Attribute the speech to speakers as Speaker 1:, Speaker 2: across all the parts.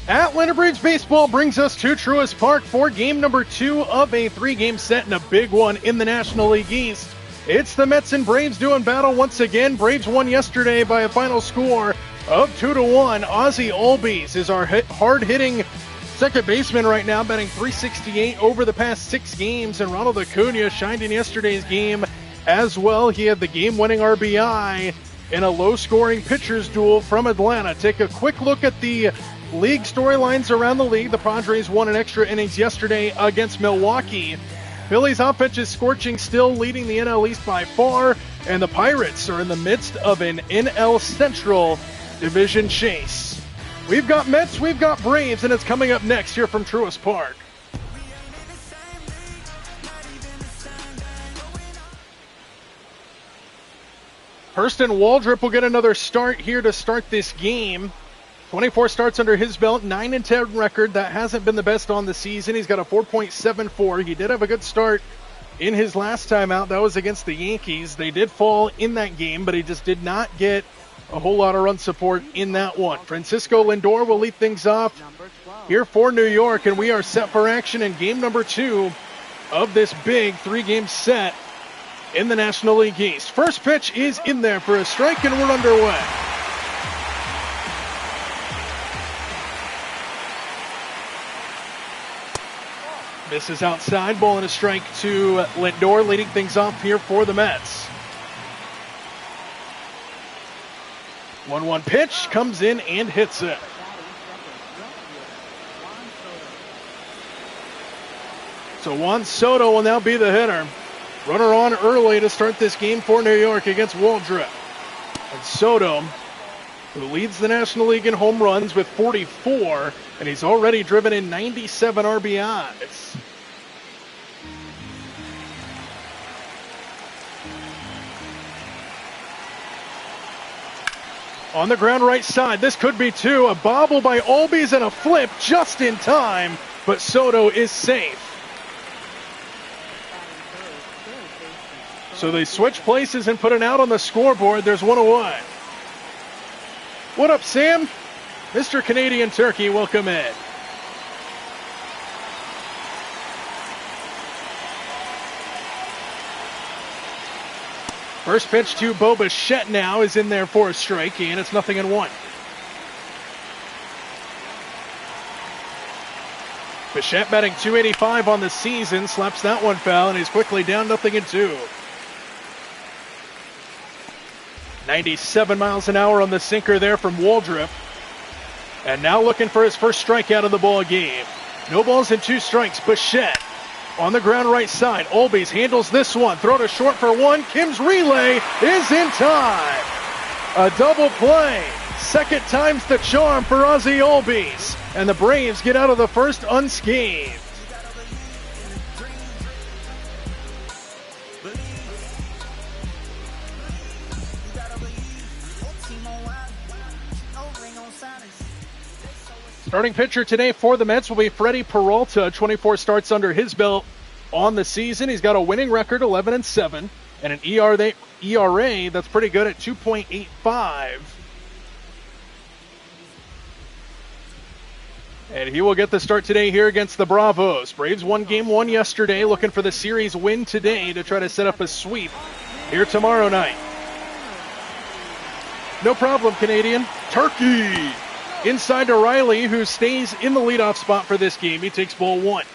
Speaker 1: Atlanta Braves baseball brings us to Truist Park for game number 2 of a 3-game set and a big one in the National League East. It's the Mets and Braves doing battle once again. Braves won yesterday by a final score of 2-1. Ozzie Albies is our hard-hitting second baseman right now, batting .368 over the past 6 games, and Ronald Acuna shined in yesterday's game as well. He had the game-winning RBI in a low-scoring pitcher's duel from Atlanta. Take a quick look at the league storylines around the league. The Padres won in extra innings yesterday against Milwaukee. Phillies offense is scorching still, leading the NL East by far, and the Pirates are in the midst of an NL Central division chase. We've got Mets, we've got Braves, and it's coming up next here from Truist Park. Hurston Waldrop will get another start here to start this game. 24 starts under his belt, 9-10 record. That hasn't been the best on the season. He's got a 4.74. He did have a good start in his last time out. That was against the Yankees. They did fall in that game, but he just did not get a whole lot of run support in that one. Francisco Lindor will lead things off here for New York, and we are set for action in game number 2 of this big 3-game set in the National League East. First pitch is in there for a strike, and we're underway. Misses outside, ball and a strike to Lindor, leading things off here for the Mets. 1-1 pitch, comes in and hits it. So Juan Soto will now be the hitter. Runner on early to start this game for New York against Waldrop. And Soto, who leads the National League in home runs with 44, and he's already driven in 97 RBIs. On the ground right side, this could be 2. A bobble by Albies and a flip just in time, but Soto is safe. So they switch places and put an out on the scoreboard. There's one away. What up, Sam? Mr. Canadian Turkey, welcome in. First pitch to Bo Bichette now is in there for a strike, and it's 0-1. Bichette batting .285 on the season, slaps that one foul, and he's quickly down 0-2. 97 miles an hour on the sinker there from Waldrop. And now looking for his first strikeout of the ball game. No balls and 2 strikes. Bichette on the ground right side. Albies handles this one. Throw to short for 1. Kim's relay is in time. A double play. Second time's the charm for Ozzie Albies. And the Braves get out of the first unscathed. Starting pitcher today for the Mets will be Freddie Peralta. 24 starts under his belt on the season. He's got a winning record, 11-7, and an ERA that's pretty good at 2.85. And he will get the start today here against the Bravos. Braves won game 1 yesterday, looking for the series win today to try to set up a sweep here tomorrow night. No problem, Canadian. Turkey! Inside to Riley, who stays in the leadoff spot for this game. He takes ball 1.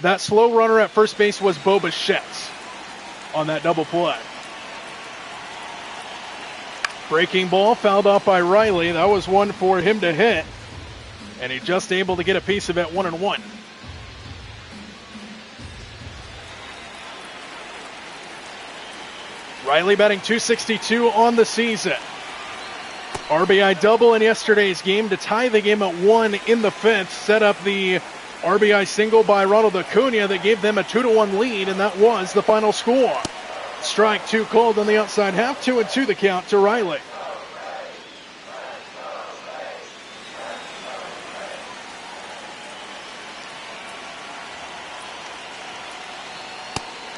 Speaker 1: That slow runner at first base was Bo Bichette on that double play. Breaking ball fouled off by Riley. That was one for him to hit, and he just able to get a piece of it, 1-1. Riley batting .262 on the season. RBI double in yesterday's game to tie the game at 1 in the 5th. Set up the RBI single by Ronald Acuna that gave them a 2-1 lead, and that was the final score. Strike 2 called on the outside half. 2-2 the count to Riley.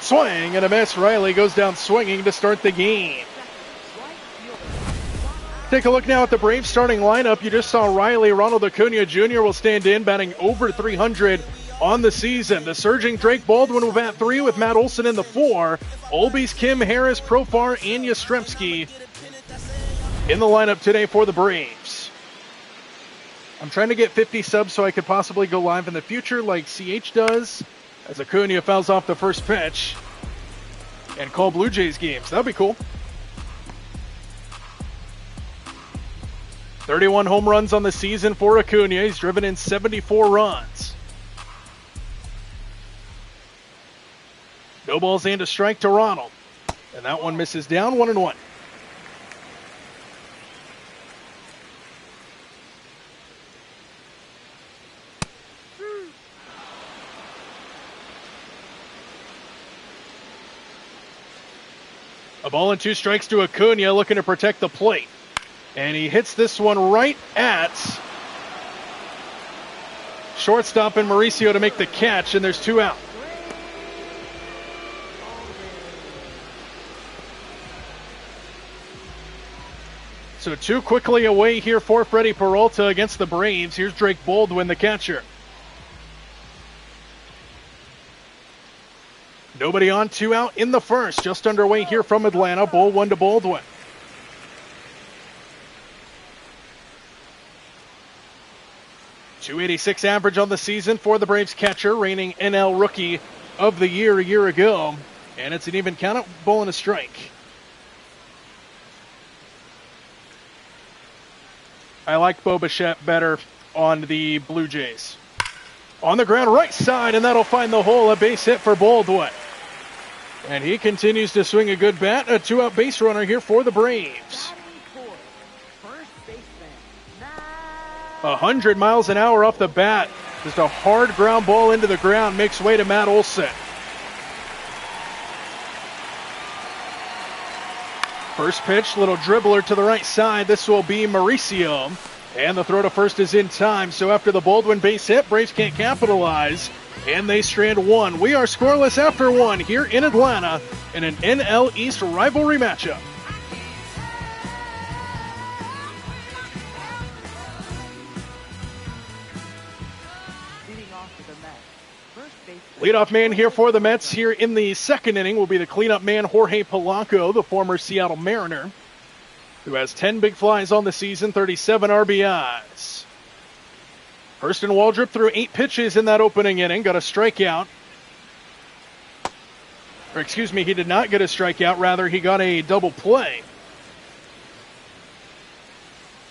Speaker 1: Swing and a miss. Riley goes down swinging to start the game. Take a look now at the Braves starting lineup. You just saw Riley. Ronald Acuna Jr. will stand in, batting over 300 on the season. The surging Drake Baldwin will bat 3 with Matt Olson in the 4. Olbies, Kim, Harris, Profar, and Yastrzemski in the lineup today for the Braves. I'm trying to get 50 subs so I could possibly go live in the future like CH does, as Acuna fouls off the first pitch and call Blue Jays games. That'd be cool. 31 home runs on the season for Acuna. He's driven in 74 runs. No balls and a strike to Ronald. And that one misses down, 1-1. A ball and 2 strikes to Acuna, looking to protect the plate. And he hits this one right at shortstop and Mauricio to make the catch, and there's 2 out. So 2 quickly away here for Freddie Peralta against the Braves. Here's Drake Baldwin, the catcher. Nobody on, 2 out in the first. Just underway here from Atlanta. Ball 1 to Baldwin. .286 average on the season for the Braves catcher, reigning NL Rookie of the Year a year ago. And it's an even count, ball and a strike. I like Bo Bichette better on the Blue Jays. On the ground, right side, and that'll find the hole. A base hit for Baldwin. And he continues to swing a good bat. A 2-out base runner here for the Braves. 100 miles an hour off the bat. Just a hard ground ball into the ground. Makes way to Matt Olson. First pitch, little dribbler to the right side. This will be Mauricio. And the throw to first is in time. So after the Baldwin base hit, Braves can't capitalize. And they strand 1. We are scoreless after 1 here in Atlanta in an NL East rivalry matchup. Leadoff man here for the Mets here in the second inning will be the cleanup man Jorge Polanco, the former Seattle Mariner, who has 10 big flies on the season, 37 RBIs. Hurston Waldrop threw 8 pitches in that opening inning, got a strikeout. Or excuse me, he did not get a strikeout, rather he got a double play.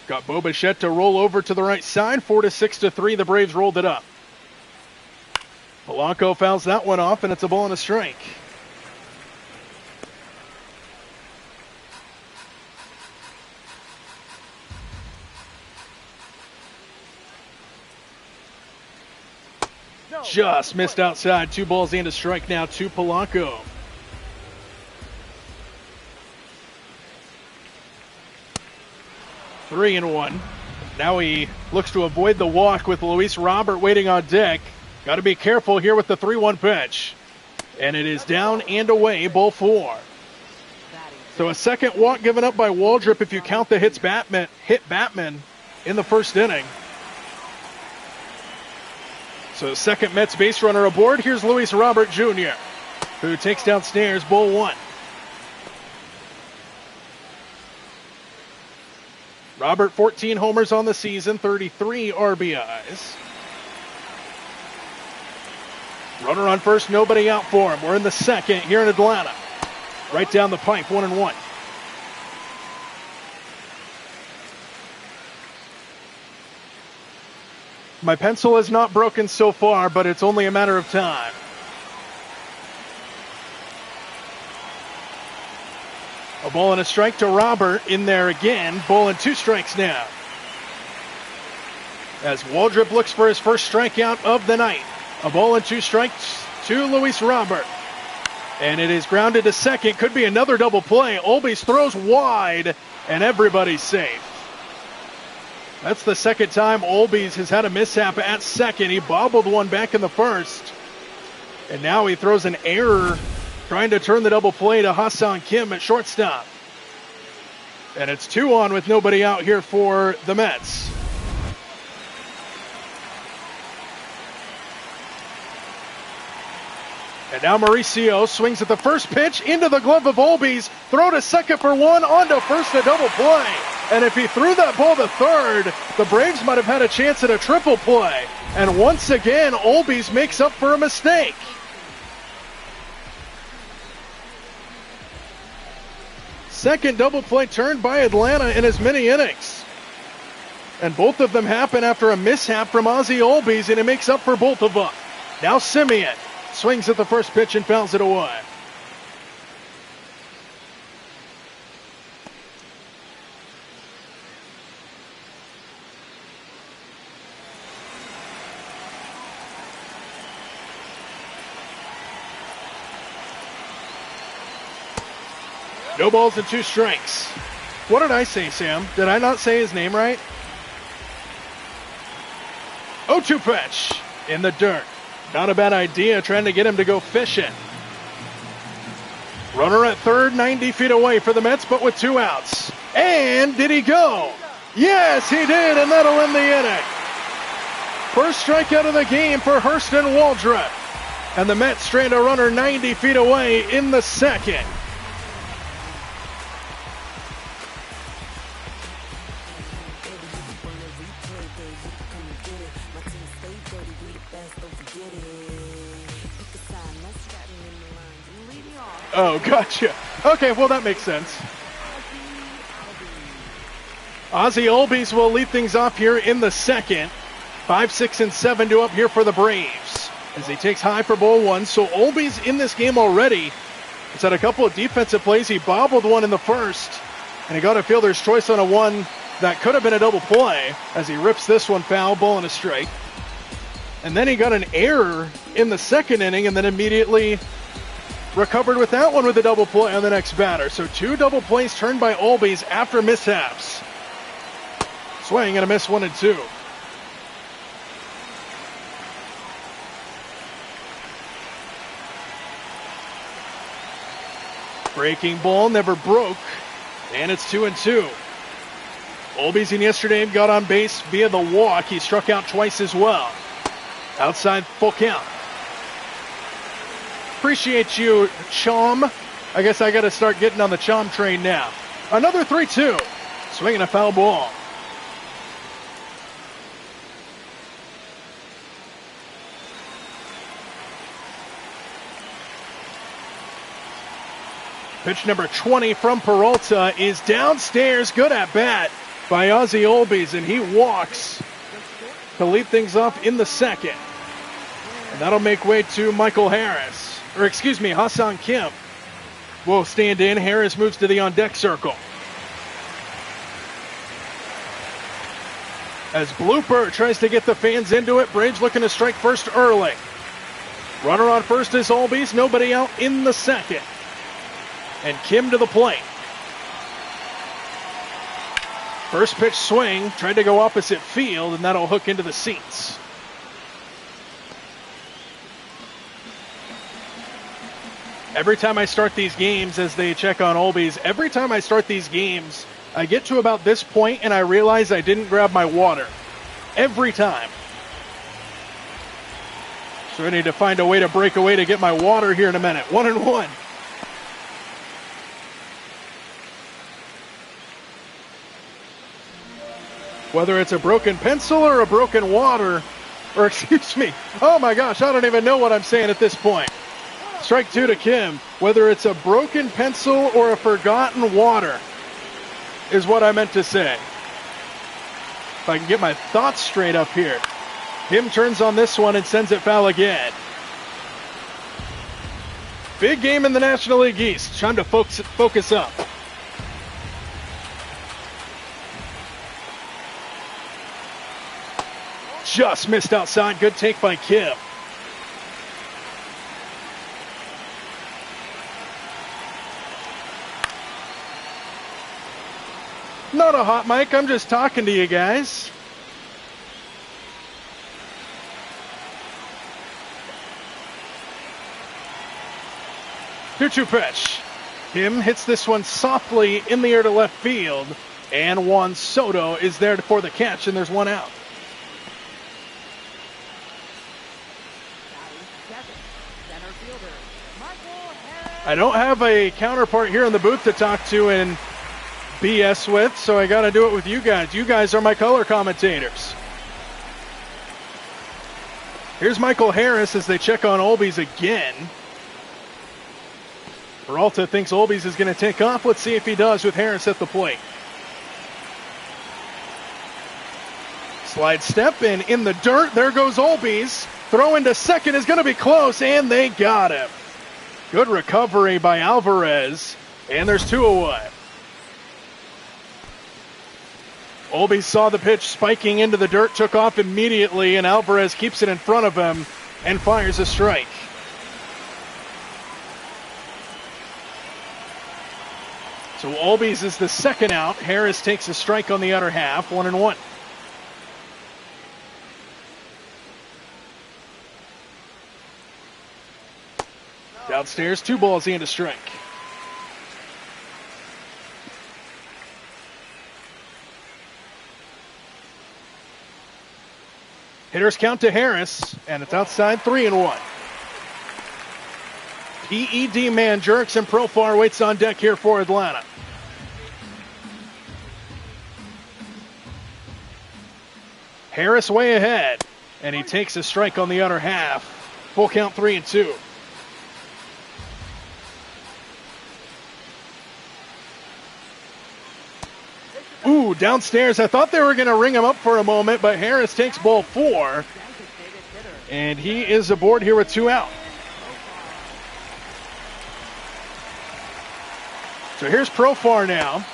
Speaker 1: Got Bo Bichette to roll over to the right side, 4-6-3, the Braves rolled it up. Polanco fouls that one off, and it's a ball and a strike. Just missed outside. 2 balls and a strike now to Polanco. Three and 1. Now he looks to avoid the walk with Luis Robert waiting on deck. Got to be careful here with the 3-1 pitch. And it is down and away, ball 4. So a second walk given up by Waldrop if you count the hit Batman in the first inning. So second Mets base runner aboard. Here's Luis Robert Jr., who takes downstairs, ball 1. Robert, 14 homers on the season, 33 RBIs. Runner on first, nobody out for him. We're in the second here in Atlanta. Right down the pipe, 1-1. My pencil is not broken so far, but it's only a matter of time. A ball and a strike to Robert in there again. Ball and 2 strikes now. As Waldrop looks for his first strikeout of the night. A ball and 2 strikes to Luis Robert. And it is grounded to second. Could be another double play. Olbies throws wide, and everybody's safe. That's the second time Olbies has had a mishap at second. He bobbled one back in the first. And now he throws an error trying to turn the double play to Hassan Kim at shortstop. And it's 2 on with nobody out here for the Mets. And now Mauricio swings at the first pitch into the glove of Olbies. Throw to second for 1, on to first, a double play. And if he threw that ball to third, the Braves might have had a chance at a triple play. And once again, Olbies makes up for a mistake. Second double play turned by Atlanta in as many innings. And both of them happen after a mishap from Ozzie Olbies, and it makes up for both of them. Now Simeon swings at the first pitch and fouls it away. No balls and 2 strikes. What did I say, Sam? Did I not say his name right? 0-2 pitch in the dirt. Not a bad idea, trying to get him to go fishing. Runner at third, 90 feet away for the Mets, but with 2 outs. And did he go? Yes, he did, and that'll end the inning. First strikeout of the game for Hurston Waldrop. And the Mets strand a runner 90 feet away in the second. Oh, gotcha. Okay, well, that makes sense. Ozzie Olbies will lead things off here in the second. 5, 6, and 7 to up here for the Braves as he takes high for ball 1. So Olbies in this game already. He's had a couple of defensive plays. He bobbled one in the first, and he got a fielder's choice on a one that could have been a double play as he rips this one foul, ball and a strike. And then he got an error in the second inning and then immediately recovered with that one with a double play on the next batter. So 2 double plays turned by Olbies after mishaps. Swing and a miss, 1 and 2. Breaking ball never broke, and it's 2 and 2. Olbies in yesterday got on base via the walk. He struck out twice as well. Outside, full count. Appreciate you, Chom. I guess I got to start getting on the Chom train now. Another 3-2. Swinging a foul ball. Pitch number 20 from Peralta is downstairs. Good at bat by Ozzie Olbies, and he walks to lead things off in the second. And that'll make way to Michael Harris. Or excuse me, Hassan Kim will stand in. Harris moves to the on-deck circle. As Blooper tries to get the fans into it, Braves looking to strike first early. Runner on first is Olbies, nobody out in the second. And Kim to the plate. First pitch swing, tried to go opposite field, and that'll hook into the seats. Every time I start these games, as they check on Olbies, every time I start these games, I get to about this point and I realize I didn't grab my water. Every time. So I need to find a way to break away to get my water here in a minute. 1 and 1. Whether it's a broken pencil or a broken water, or excuse me, oh my gosh, I don't even know what I'm saying at this point. Strike 2 to Kim. Whether it's a broken pencil or a forgotten water is what I meant to say. If I can get my thoughts straight up here. Kim turns on this one and sends it foul again. Big game in the National League East. Time to focus up. Just missed outside. Good take by Kim. Not a hot mic, I'm just talking to you guys. Two pitch. Kim hits this one softly in the air to left field, and Juan Soto is there for the catch, and there's one out. I don't have a counterpart here in the booth to talk to and BS with, so I got to do it with you guys. You guys are my color commentators. Here's Michael Harris as they check on Olbies again. Peralta thinks Olbies is going to take off. Let's see if he does with Harris at the plate. Slide step and in the dirt. There goes Olbies. Throw into second is going to be close, and they got him. Good recovery by Alvarez, and there's two away. Olbies saw the pitch spiking into the dirt, took off immediately, and Alvarez keeps it in front of him and fires a strike. So Olbies is the second out. Harris takes a strike on the other half, 1-1. Downstairs, 2 balls and a strike. Hitters count to Harris, and it's outside, 3-1. PED man jerks, and Profar waits on deck here for Atlanta. Harris way ahead, and he takes a strike on the other half. Full count, 3-2. Ooh, downstairs. I thought they were going to ring him up for a moment, but Harris takes ball 4. And he is aboard here with 2 out. So here's Profar now,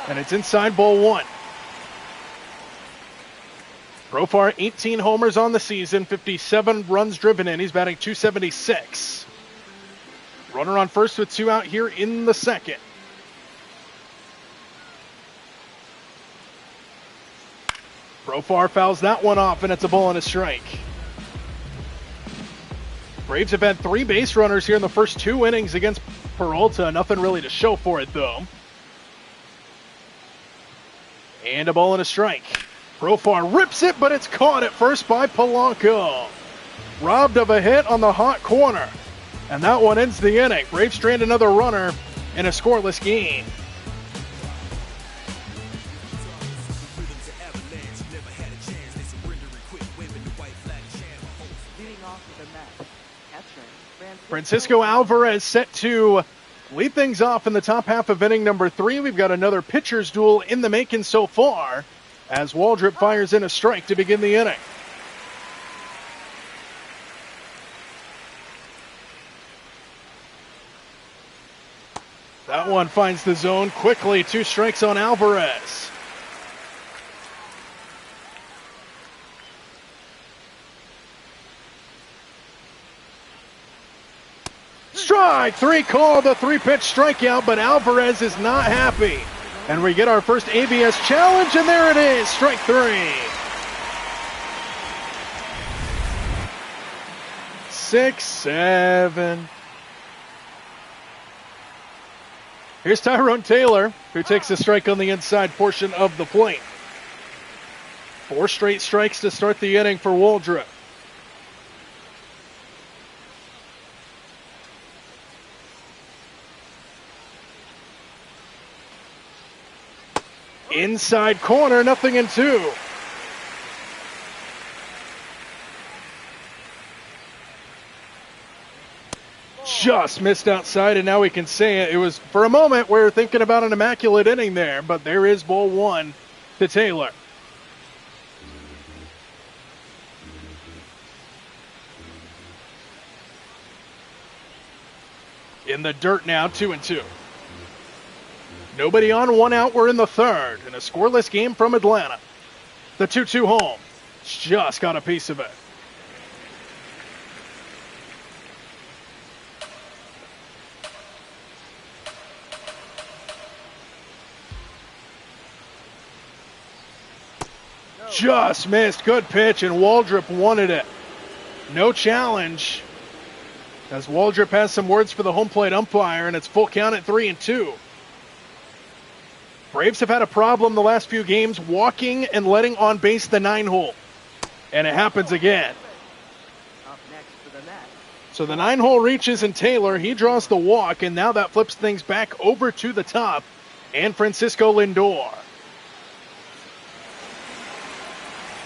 Speaker 1: and it's inside ball 1. Profar, 18 homers on the season, 57 runs driven in. He's batting .276. Runner on first with 2 out here in the second. Profar fouls that one off, and it's a ball and a strike. Braves have had 3 base runners here in the first 2 innings against Peralta. Nothing really to show for it, though. And a ball and a strike. Profar rips it, but it's caught at first by Polanco. Robbed of a hit on the hot corner. And that one ends the inning. Braves strand another runner in a scoreless game. Francisco Alvarez set to lead things off in the top half of inning number 3. We've got another pitcher's duel in the making so far as Waldrop fires in a strike to begin the inning. That one finds the zone quickly. 2 strikes on Alvarez. Strike 3 called, the 3-pitch strikeout, but Alvarez is not happy. And we get our first ABS challenge, and there it is, strike 3. 6, 7. Here's Tyrone Taylor, who takes a strike on the inside portion of the plate. 4 straight strikes to start the inning for Waldrop. Inside corner, 0-2. Just missed outside, and now we can say it. It was, for a moment, we were thinking about an immaculate inning there, but there is ball 1 to Taylor. In the dirt now, 2-2. Nobody on, 1 out. We're in the third, and a scoreless game from Atlanta. The 2-2 home. Just got a piece of it. Just missed. Good pitch, and Waldrop wanted it. No challenge. as Waldrop has some words for the home plate umpire, and it's full count at 3-2. Braves have had a problem the last few games walking and letting on base the 9-hole. And it happens again.
Speaker 2: Up next for the net.
Speaker 1: So the 9-hole reaches and Taylor, he draws the walk, and now that flips things back over to the top and Francisco Lindor.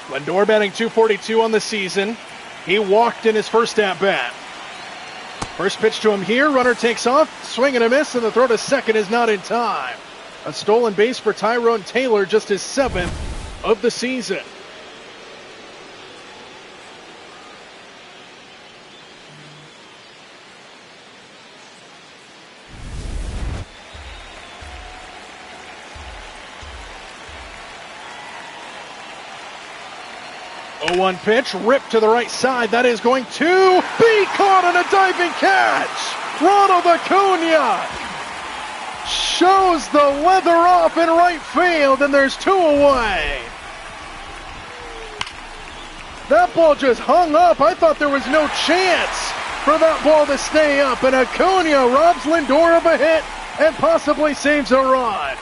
Speaker 1: Lindor batting .242 on the season. He walked in his first at-bat. First pitch to him here, runner takes off, swing and a miss, and the throw to second is not in time. A stolen base for Tyrone Taylor, just his 7th of the season. Oh, 1 pitch, ripped to the right side. That is going to be caught on a diving catch. Ronald Acuna shows the leather off in right field, and there's 2 away. That ball just hung up. I thought there was no chance for that ball to stay up, and Acuna robs Lindor of a hit and possibly saves a run.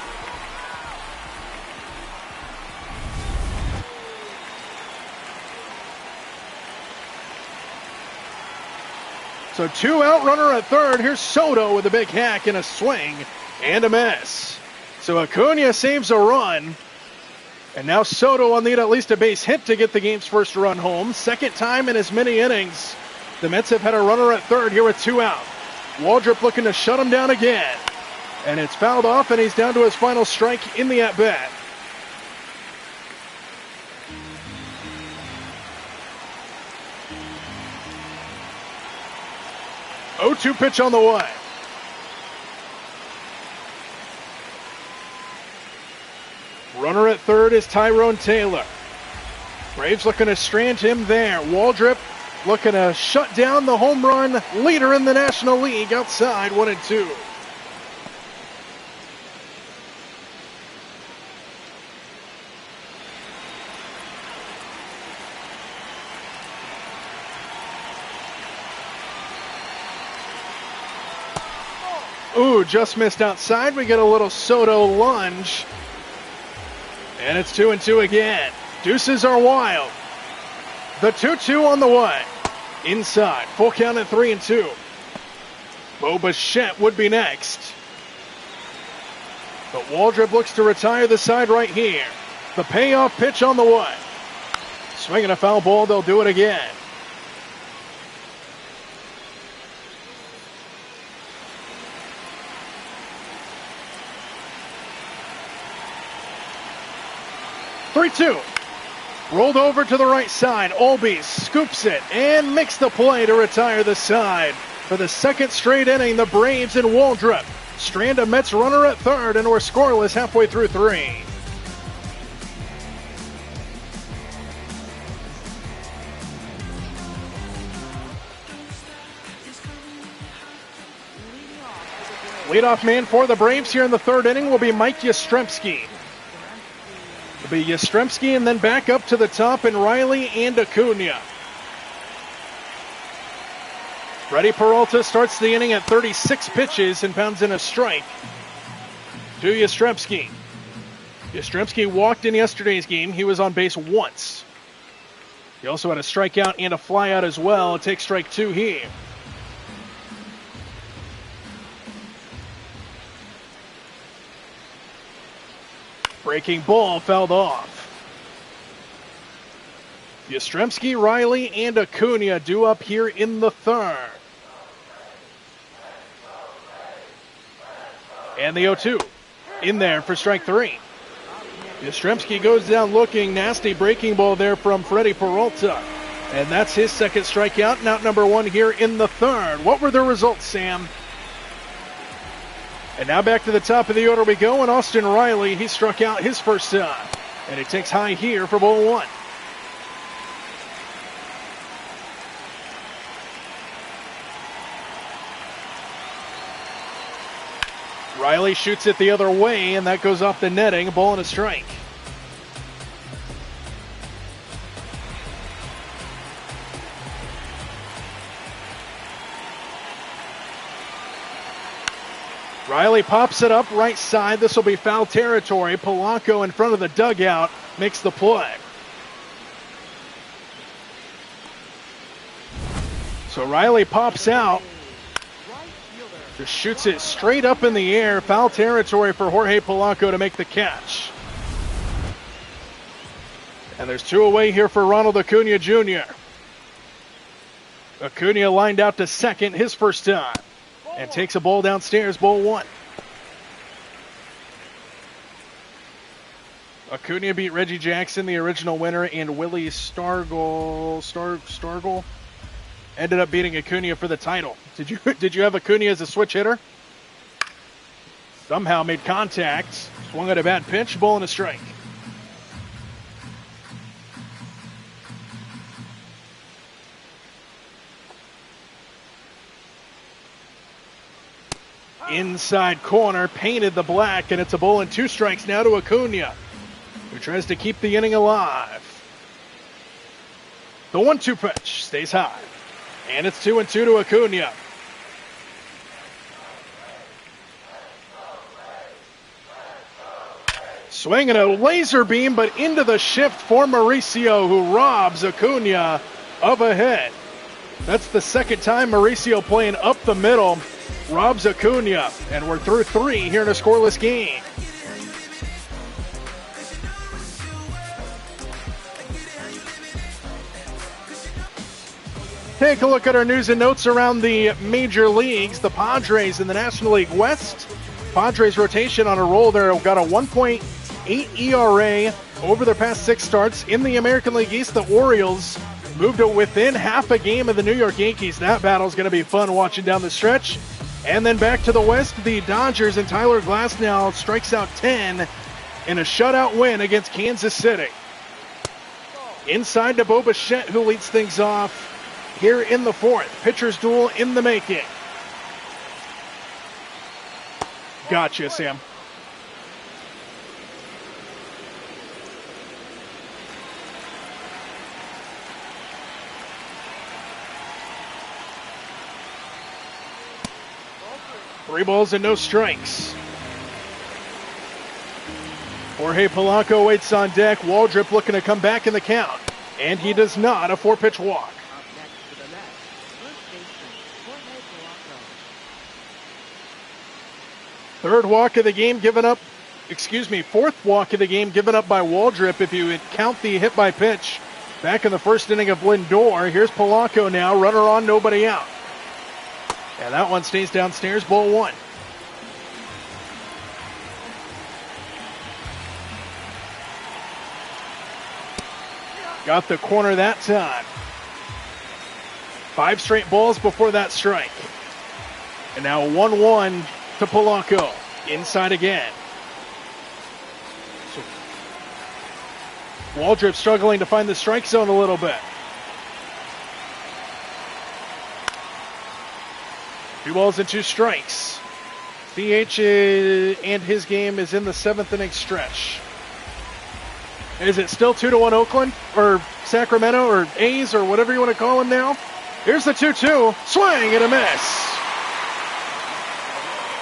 Speaker 1: So 2 out, runner at third. Here's Soto with a big hack and a swing and a miss. So Acuna saves a run. And now Soto will need at least a base hit to get the game's first run home. Second time in as many innings. The Mets have had a runner at third here with 2 out. Waldrop looking to shut him down again. And it's fouled off, and he's down to his final strike in the at-bat. Oh, 2 pitch on the way. Runner at third is Tyrone Taylor. Braves looking to strand him there. Waldrop looking to shut down the home run leader in the National League outside 1-2. Ooh, just missed outside. We get a little Soto lunge. And it's 2-2 again. Deuces are wild. The 2-2 on the way. Inside. Full count at 3-2. Bo Bichette would be next. But Waldrop looks to retire the side right here. The payoff pitch on the way. Swinging a foul ball. They'll do it again. Three-two. Rolled over to the right side. Olby scoops it and makes the play to retire the side. For the second straight inning, the Braves and Waldrop strand a Mets runner at third, and we're scoreless halfway through 3. Leadoff man for the Braves here in the third inning will be Mike Yastrzemski. It'll be Yastrzemski and then back up to the top, and Riley and Acuna. Freddie Peralta starts the inning at 36 pitches and pounds in a strike to Yastrzemski. Yastrzemski walked in yesterday's game. He was on base once. He also had a strikeout and a flyout as well. It takes strike 2 here. Breaking ball fouled off. Yastrzemski, Riley, and Acuna due up here in the third. And the 0-2 in there for strike 3. Yastrzemski goes down looking. Nasty breaking ball there from Freddie Peralta. And that's his second strikeout, and out number 1 here in the third. What were the results, Sam? And now back to the top of the order we go, and Austin Riley, he struck out his first time. And he takes high here for ball 1. Riley shoots it the other way, and that goes off the netting. A ball and a strike. Riley pops it up right side. This will be foul territory. Polanco in front of the dugout makes the play. So Riley pops out. Just shoots it straight up in the air. Foul territory for Jorge Polanco to make the catch. And there's two away here for Ronald Acuna Jr. Acuna lined out to second his first time. And takes a ball downstairs, ball one. Acuna beat Reggie Jackson, the original winner, and Willie Stargell ended up beating Acuna for the title. Did you have Acuna as a switch hitter? Somehow made contact, swung at a bad pitch, ball and a strike. Inside corner, painted the black, and it's a ball and two strikes now to Acuna, who tries to keep the inning alive. The 1-2 pitch stays high, and it's 2-2 to Acuna. Swinging a laser beam, but into the shift for Mauricio, who robs Acuna of a hit. That's the second time Mauricio playing up the middle robs Acuna, and we're through three here in a scoreless game. Take a look at our news and notes around the major leagues. The Padres in the National League West. Padres rotation on a roll. They've got a 1.8 ERA over their past 6 starts. In the American League East, the Orioles moved to within half a game of the New York Yankees. That battle's going to be fun watching down the stretch. And then back to the West, the Dodgers and Tyler Glasnow strikes out 10 in a shutout win against Kansas City. Inside to Bo Bichette, who leads things off here in the fourth. Pitcher's duel in the making. Gotcha, Sam. Three balls and no strikes. Jorge Polanco waits on deck. Waldrop looking to come back in the count. And he does not. A 4-pitch walk. Fourth walk of the game given up by Waldrop if you count the hit by pitch back in the first inning of Lindor. Here's Polanco now, runner on, nobody out. And that one stays downstairs, ball one. Got the corner that time. 5 straight balls before that strike. And now 1-1 to Polanco. Inside again. So Waldrop struggling to find the strike zone a little bit. 2 balls and 2 strikes. DH and his game is in the 7th inning stretch. Is it still 2-1 Oakland or Sacramento or A's or whatever you want to call them now? Here's the 2-2. Swing and a miss.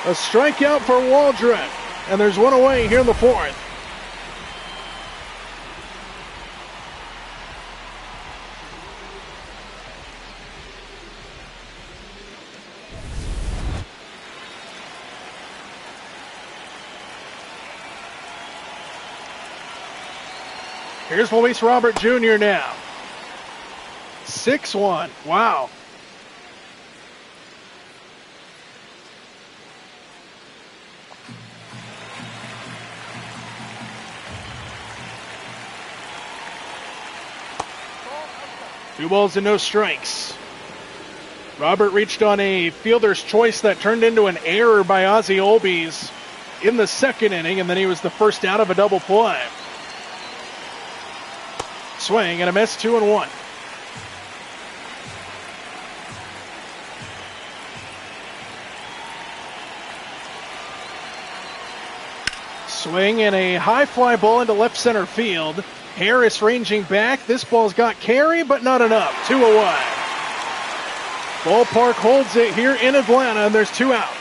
Speaker 1: A strikeout for Waldrop. And there's one away here in the fourth. Here's Luis Robert Jr. now. 6-1. Wow. Two balls and no strikes. Robert reached on a fielder's choice that turned into an error by Ozzie Olbies in the second inning, and then he was the first out of a double play. Swing and a miss, 2-1. Swing and a high fly ball into left center field. Harris ranging back. This ball's got carry, but not enough. 2 away. Ballpark holds it here in Atlanta, and there's 2 out.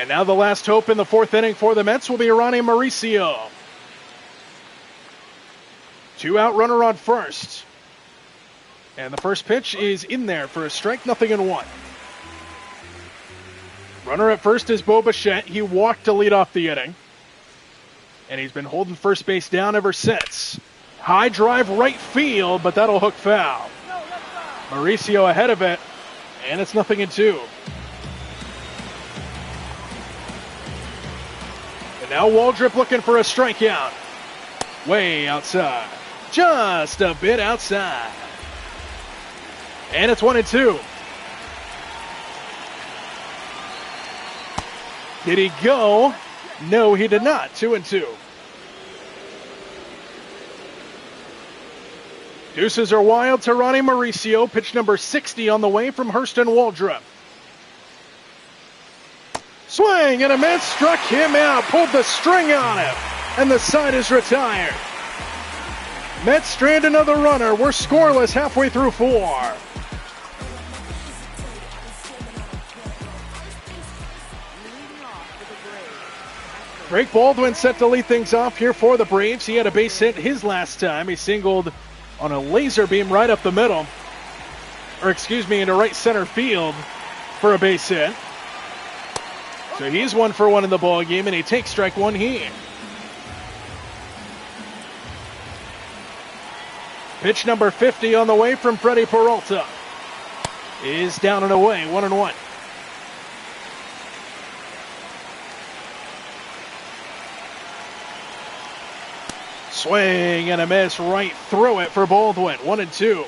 Speaker 1: And now the last hope in the fourth inning for the Mets will be Ronnie Mauricio. 2-out runner on first. And the first pitch is in there for a strike, 0-1. Runner at first is Bo Bichette. He walked to lead off the inning. And he's been holding first base down ever since. High drive right field, but that'll hook foul. Mauricio ahead of it, and it's 0-2. And now Waldrop looking for a strikeout. Way outside. Just a bit outside. And it's 1-2. Did he go? No, he did not. 2-2. Deuces are wild to Ronnie Mauricio. Pitch number 60 on the way from Hurston Waldrop. Swing and a miss. Struck him out. Pulled the string on him. And the side is retired. Mets strand another runner. We're scoreless halfway through 4. Drake Baldwin set to lead things off here for the Braves. He had a base hit his last time. He singled on a laser beam right up the middle. Into right center field for a base hit. So he's 1 for 1 in the ball game, and he takes strike 1 here. Pitch number 50 on the way from Freddie Peralta. Is down and away, 1-1. Swing and a miss right through it for Baldwin. 1-2.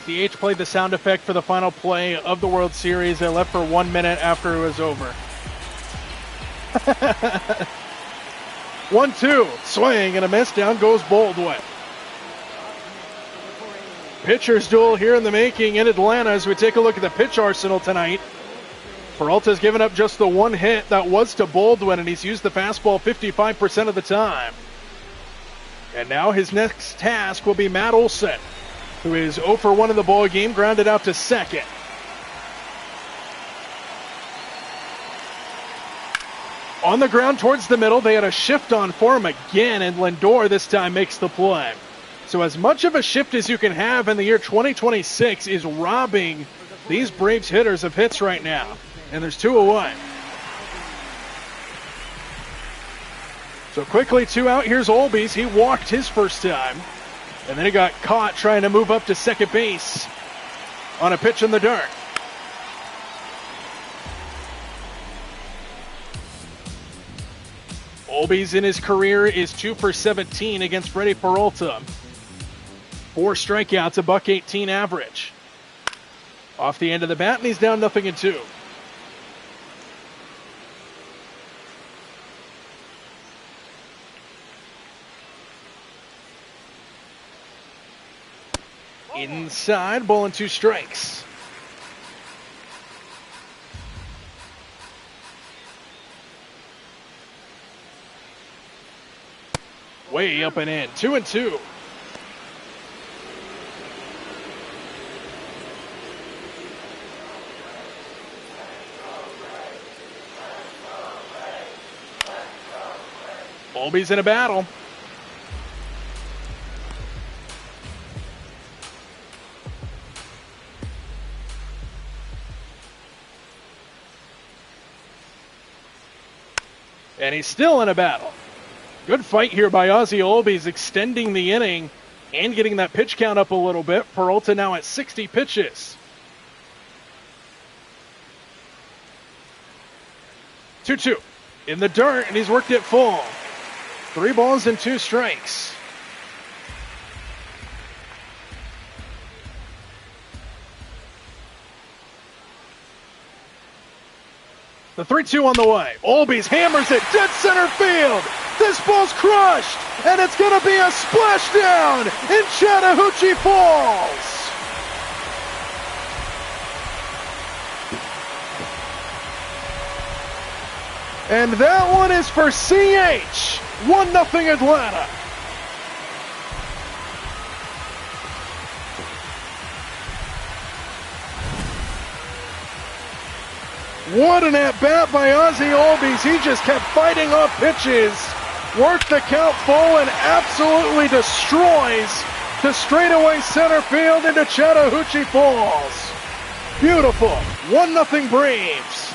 Speaker 1: DH played the sound effect for the final play of the World Series. They left for 1 minute after it was over. 1-2. Swing and a miss. Down goes Baldwin. Pitcher's duel here in the making in Atlanta as we take a look at the pitch arsenal tonight. Peralta's given up just the 1 hit. That was to Baldwin, and he's used the fastball 55% of the time. And now his next task will be Matt Olson, who is 0 for 1 in the ball game, grounded out to second. On the ground towards the middle, they had a shift on for him again, and Lindor this time makes the play. So as much of a shift as you can have in the year 2026 is robbing these Braves hitters of hits right now. And there's 2 away. So quickly 2 out. Here's Olbies. He walked his first time. And then he got caught trying to move up to second base on a pitch in the dirt. Olbies in his career is 2 for 17 against Freddie Peralta. 4 strikeouts, a $118 average. Off the end of the bat, and he's down 0-2. Inside, ball and 2 strikes. Way up and in, 2-2. Olbies in a battle. And he's still in a battle. Good fight here by Ozzie Olbies, extending the inning and getting that pitch count up a little bit. Peralta now at 60 pitches. 2-2 in the dirt, and he's worked it full. 3 balls and 2 strikes. The 3-2 on the way. Olbies hammers it dead center field. This ball's crushed, and it's going to be a splashdown in Chattahoochee Falls. And that one is for CH. 1-0 Atlanta. What an at-bat by Ozzie Albies. He just kept fighting off pitches, worked the count full, and absolutely destroys to straightaway center field into Chattahoochee Falls. Beautiful. 1-0 Braves.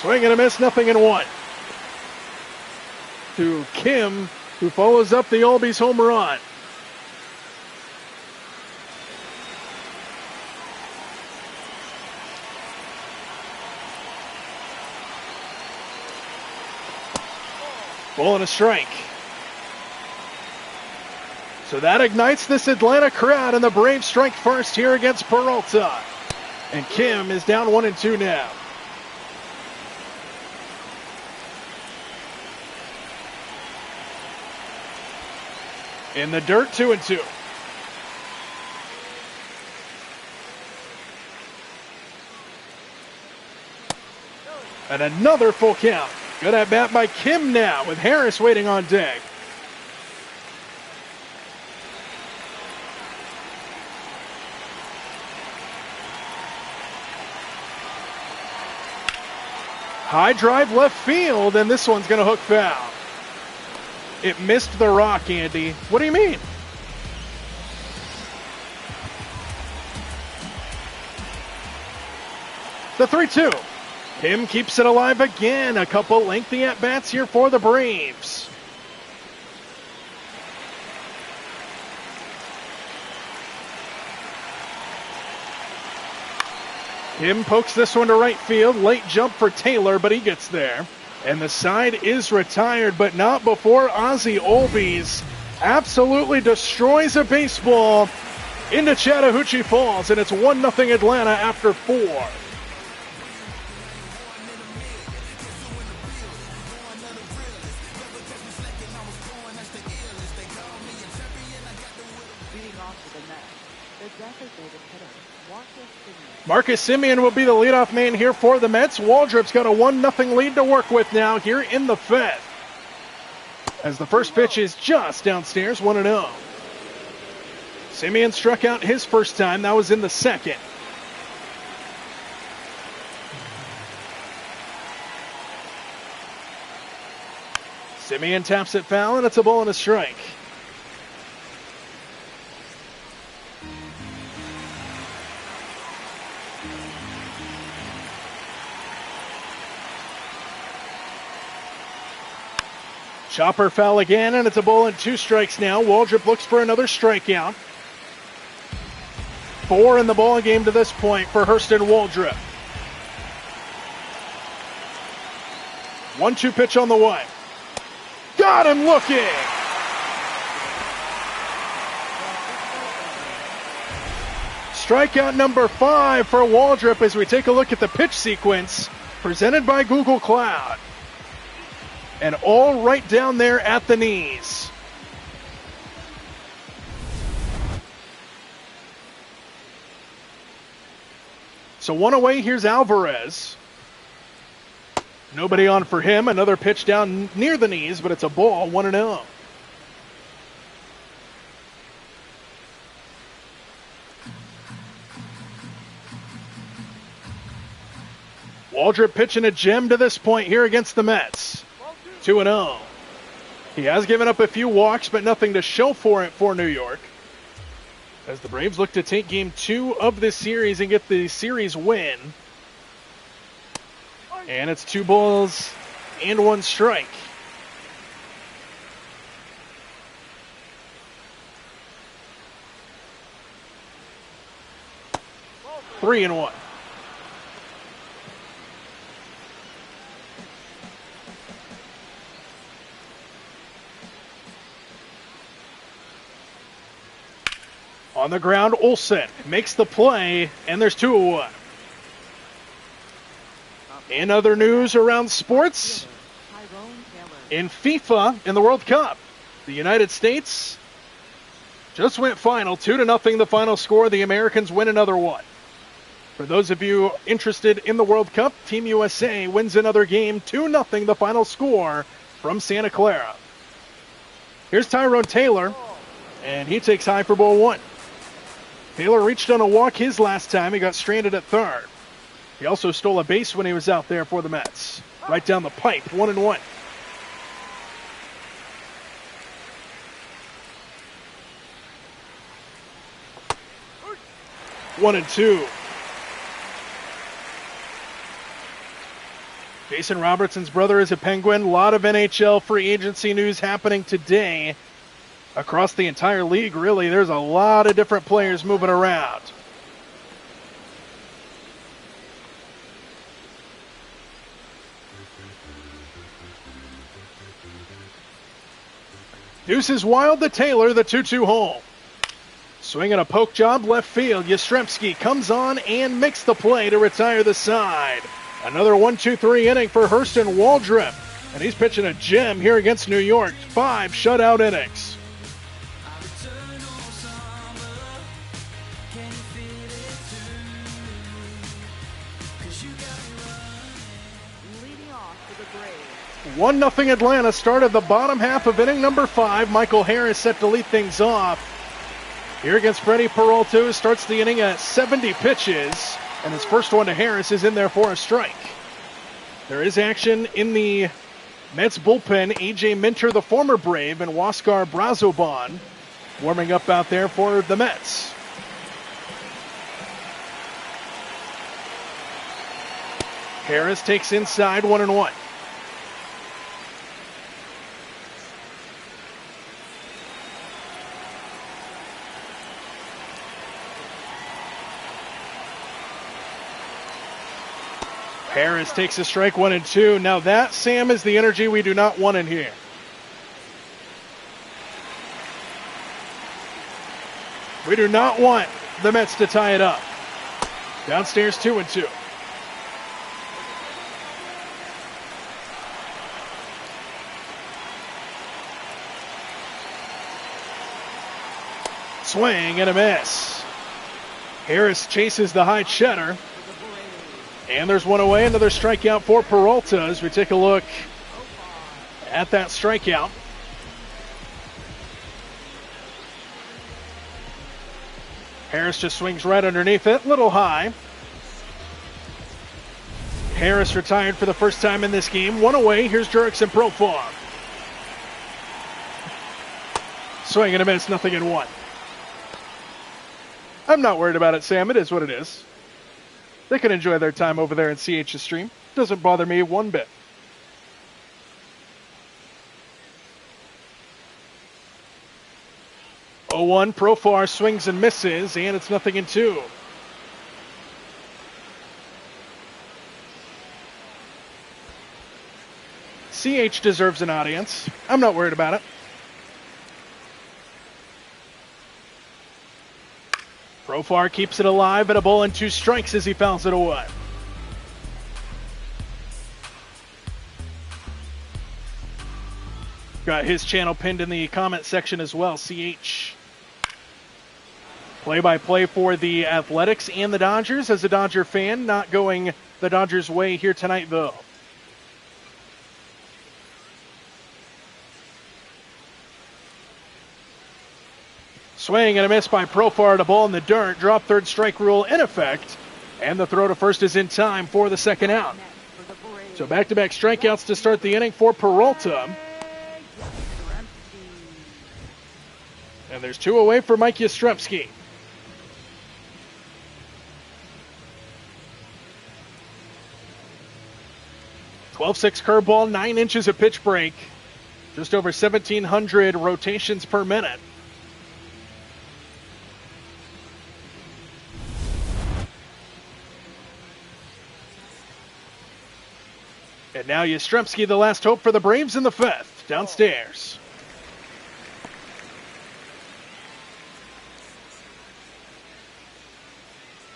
Speaker 1: Swing and a miss, 0-1. To Kim, who follows up the Albies home run. Ball and a strike. So that ignites this Atlanta crowd, and the Braves strike first here against Peralta. And Kim is down 1-2 now. In the dirt, 2-2. And another full count. Good at bat by Kim now, with Harris waiting on deck. High drive left field, and this one's going to hook foul. It missed the rock, Andy. What do you mean? The 3-2. Kim keeps it alive again. A couple lengthy at-bats here for the Braves. Kim pokes this one to right field. Late jump for Taylor, but he gets there. And the side is retired, but not before Ozzie Albies absolutely destroys a baseball into Chattahoochee Falls. And it's 1-0 Atlanta after 4. Marcus Semien will be the leadoff man here for the Mets. Waldrop's got a 1-0 lead to work with now here in the fifth. As the first pitch is just downstairs, 1-0. Semien struck out his first time. That was in the second. Semien taps it foul, and it's a ball and a strike. Chopper foul again, and it's a ball and 2 strikes now. Waldrop looks for another strikeout. 4 in the ball game to this point for Hurston Waldrop. 1-2 pitch on the way. Got him looking! Strikeout number 5 for Waldrop as we take a look at the pitch sequence presented by Google Cloud. And all right down there at the knees. So 1 away, here's Alvarez. Nobody on for him. Another pitch down near the knees, but it's a ball, 1-0. Waldrop pitching a gem to this point here against the Mets. 2-0. He has given up a few walks, but nothing to show for it for New York. As the Braves look to take game 2 of this series and get the series win. And it's 2 balls and 1 strike. Three and 1. On the ground, Olsen makes the play, and there's 2-1. In other news around sports, in FIFA, in the World Cup, the United States Just went final, 2-0 the final score. The Americans win another one. For those of you interested in the World Cup, Team USA wins another game, 2-0 the final score from Santa Clara. Here's Tyrone Taylor, and he takes high for ball one. Taylor reached on a walk his last time. He got stranded at third. He also stole a base when he was out there for the Mets. Right down the pipe, 1-1. One and two. Jason Robertson's brother is a Penguin. A lot of NHL free agency news happening today across the entire league, really. There's a lot of different players moving around. Deuces wild to Taylor, the 2-2 hole. Swinging a poke job left field. Yastrzemski comes on and makes the play to retire the side. Another 1-2-3 inning for Hurston Waldrop. And he's pitching a gem here against New York. 5 shutout innings.
Speaker 2: Leading off for the Braves.
Speaker 1: 1-0 Atlanta started the bottom half of inning number 5. Michael Harris set to lead things off. Here against Freddie Peralta, who starts the inning at 70 pitches. And his first one to Harris is in there for a strike. There is action in the Mets bullpen. A.J. Minter, the former Brave, and Huascar Brazoban warming up out there for the Mets. Harris takes inside, 1-1. Harris takes a strike, 1-2. Now that, Sam, is the energy we do not want in here. We do not want the Mets to tie it up. Downstairs, 2-2. Swing and a miss. Harris chases the high cheddar. And there's one away, another strikeout for Peralta as we take a look at that strikeout. Harris just swings right underneath it, little high. Harris retired for the first time in this game. One away, here's Jurickson Profar. Swing and a miss, 0-1. I'm not worried about it, Sam. It is what it is. They can enjoy their time over there in CH's stream. Doesn't bother me one bit. Profar swings and misses, and it's 0-2. CH deserves an audience. I'm not worried about it. Profar keeps it alive at a ball and 2 strikes as he fouls it away. Got his channel pinned in the comment section as well, CH. Play-by-play for the Athletics and the Dodgers. As a Dodger fan, not going the Dodgers' way here tonight, though. Swing and a miss by Profar, a ball in the dirt. Drop third strike rule in effect. And the throw to first is in time for the second out. So back-to-back strikeouts to start the inning for Peralta. And there's 2 away for Mike Yastrzemski. .12-6 curveball, 9 inches of pitch break. Just over 1,700 rotations per minute. And now Yastrzemski, the last hope for the Braves in the 5th, downstairs.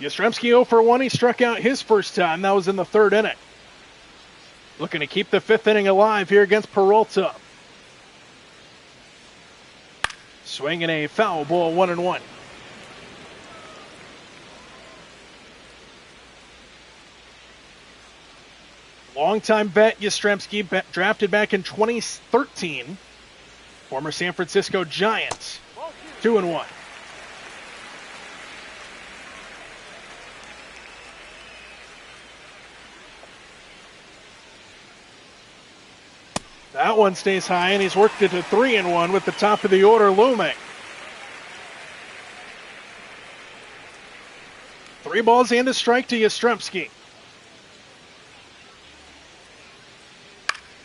Speaker 1: Yastrzemski 0 for 1. He struck out his first time. That was in the 3rd inning. Looking to keep the 5th inning alive here against Peralta. Swinging a foul ball, 1-1. Longtime vet Yastrzemski, drafted back in 2013. Former San Francisco Giant, 2-1. That one stays high, and he's worked it to 3-1 with the top of the order looming. 3 balls and a strike to Yastrzemski.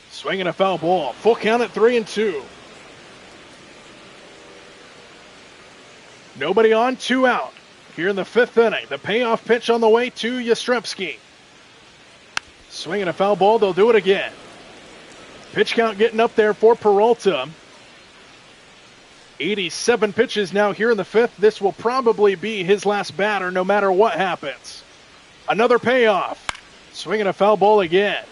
Speaker 1: Swinging a foul ball. Full count at 3-2. Nobody on, 2 out. Here in the 5th inning. The payoff pitch on the way to Yastrzemski. Swinging a foul ball. They'll do it again. Pitch count getting up there for Peralta. 87 pitches now here in the 5th. This will probably be his last batter no matter what happens. Another payoff. Swinging a foul ball again.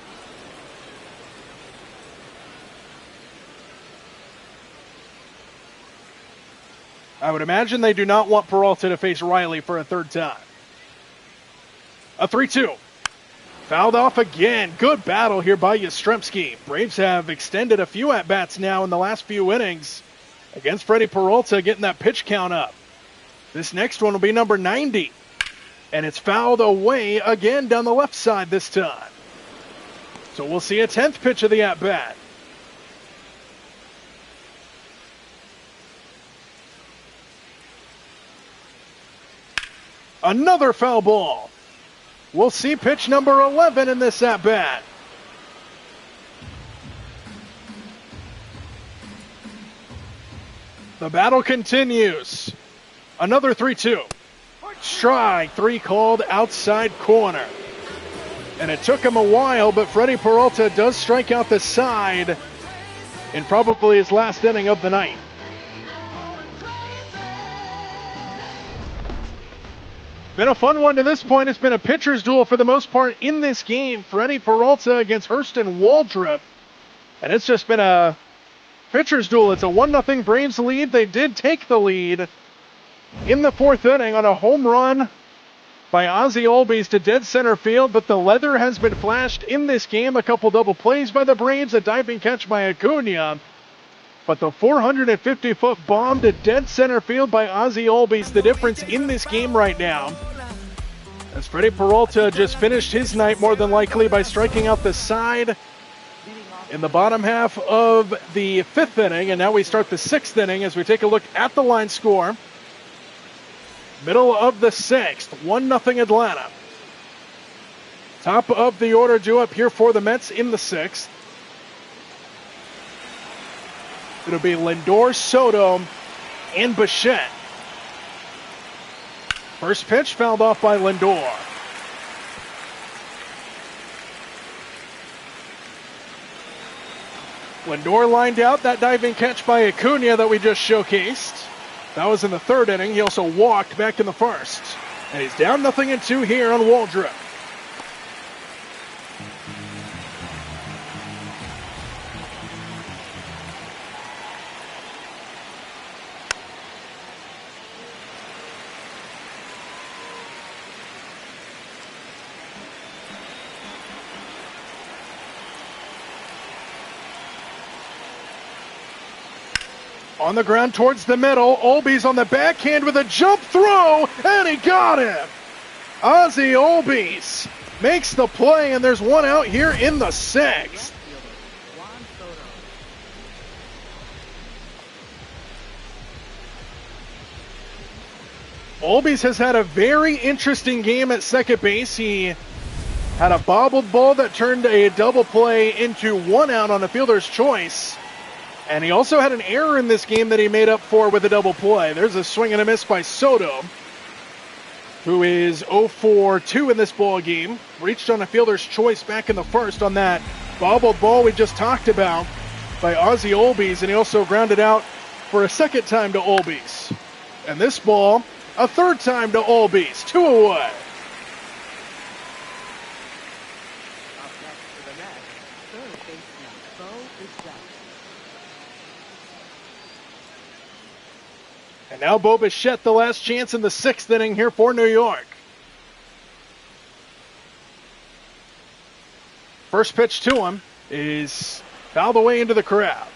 Speaker 1: I would imagine they do not want Peralta to face Riley for a 3rd time. A 3-2. Fouled off again. Good battle here by Yastrzemski. Braves have extended a few at-bats now in the last few innings against Freddie Peralta, getting that pitch count up. This next one will be number 90. And it's fouled away again down the left side this time. So we'll see a 10th pitch of the at-bat. Another foul ball. We'll see pitch number 11 in this at-bat. The battle continues. Another 3-2. Strike 3 called outside corner. And it took him a while, but Freddie Peralta does strike out the side in probably his last inning of the night. Been a fun one to this point. It's been a pitcher's duel for the most part in this game. Freddie Peralta against Hurston Waldrop. And it's just been a pitcher's duel. It's a 1-0 Braves lead. They did take the lead in the 4th inning on a home run by Ozzie Olbies to dead center field, but the leather has been flashed in this game. A couple double plays by the Braves, a diving catch by Acuna. But the 450-foot bomb to dead center field by Ozzie Olbies, the difference in this game right now. As Freddie Peralta just finished his night more than likely by striking out the side in the bottom half of the 5th inning. And now we start the 6th inning as we take a look at the line score. Middle of the 6th, 1-0 Atlanta. Top of the order due up here for the Mets in the 6th. It'll be Lindor, Soto, and Bichette. First pitch fouled off by Lindor. Lindor lined out that diving catch by Acuna that we just showcased. That was in the 3rd inning. He also walked back in the 1st. And he's down 0-2 here on Waldrop. On the ground towards the middle. Olbies on the backhand with a jump throw, and he got him. Ozzie Olbies makes the play, and there's 1 out here in the 6th. Olbies has had a very interesting game at second base. He had a bobbled ball that turned a double play into 1 out on a fielder's choice. And he also had an error in this game that he made up for with a double play. There's a swing and a miss by Soto, who is 0 for 2 in this ball game. Reached on a fielder's choice back in the 1st on that bobbled ball we just talked about by Ozzie Olbies, and he also grounded out for a 2nd time to Olbies. And this ball, a 3rd time to Olbies, 2 away. And now Bo Bichette, the last chance in the 6th inning here for New York. First pitch to him is fouled away into the crowd.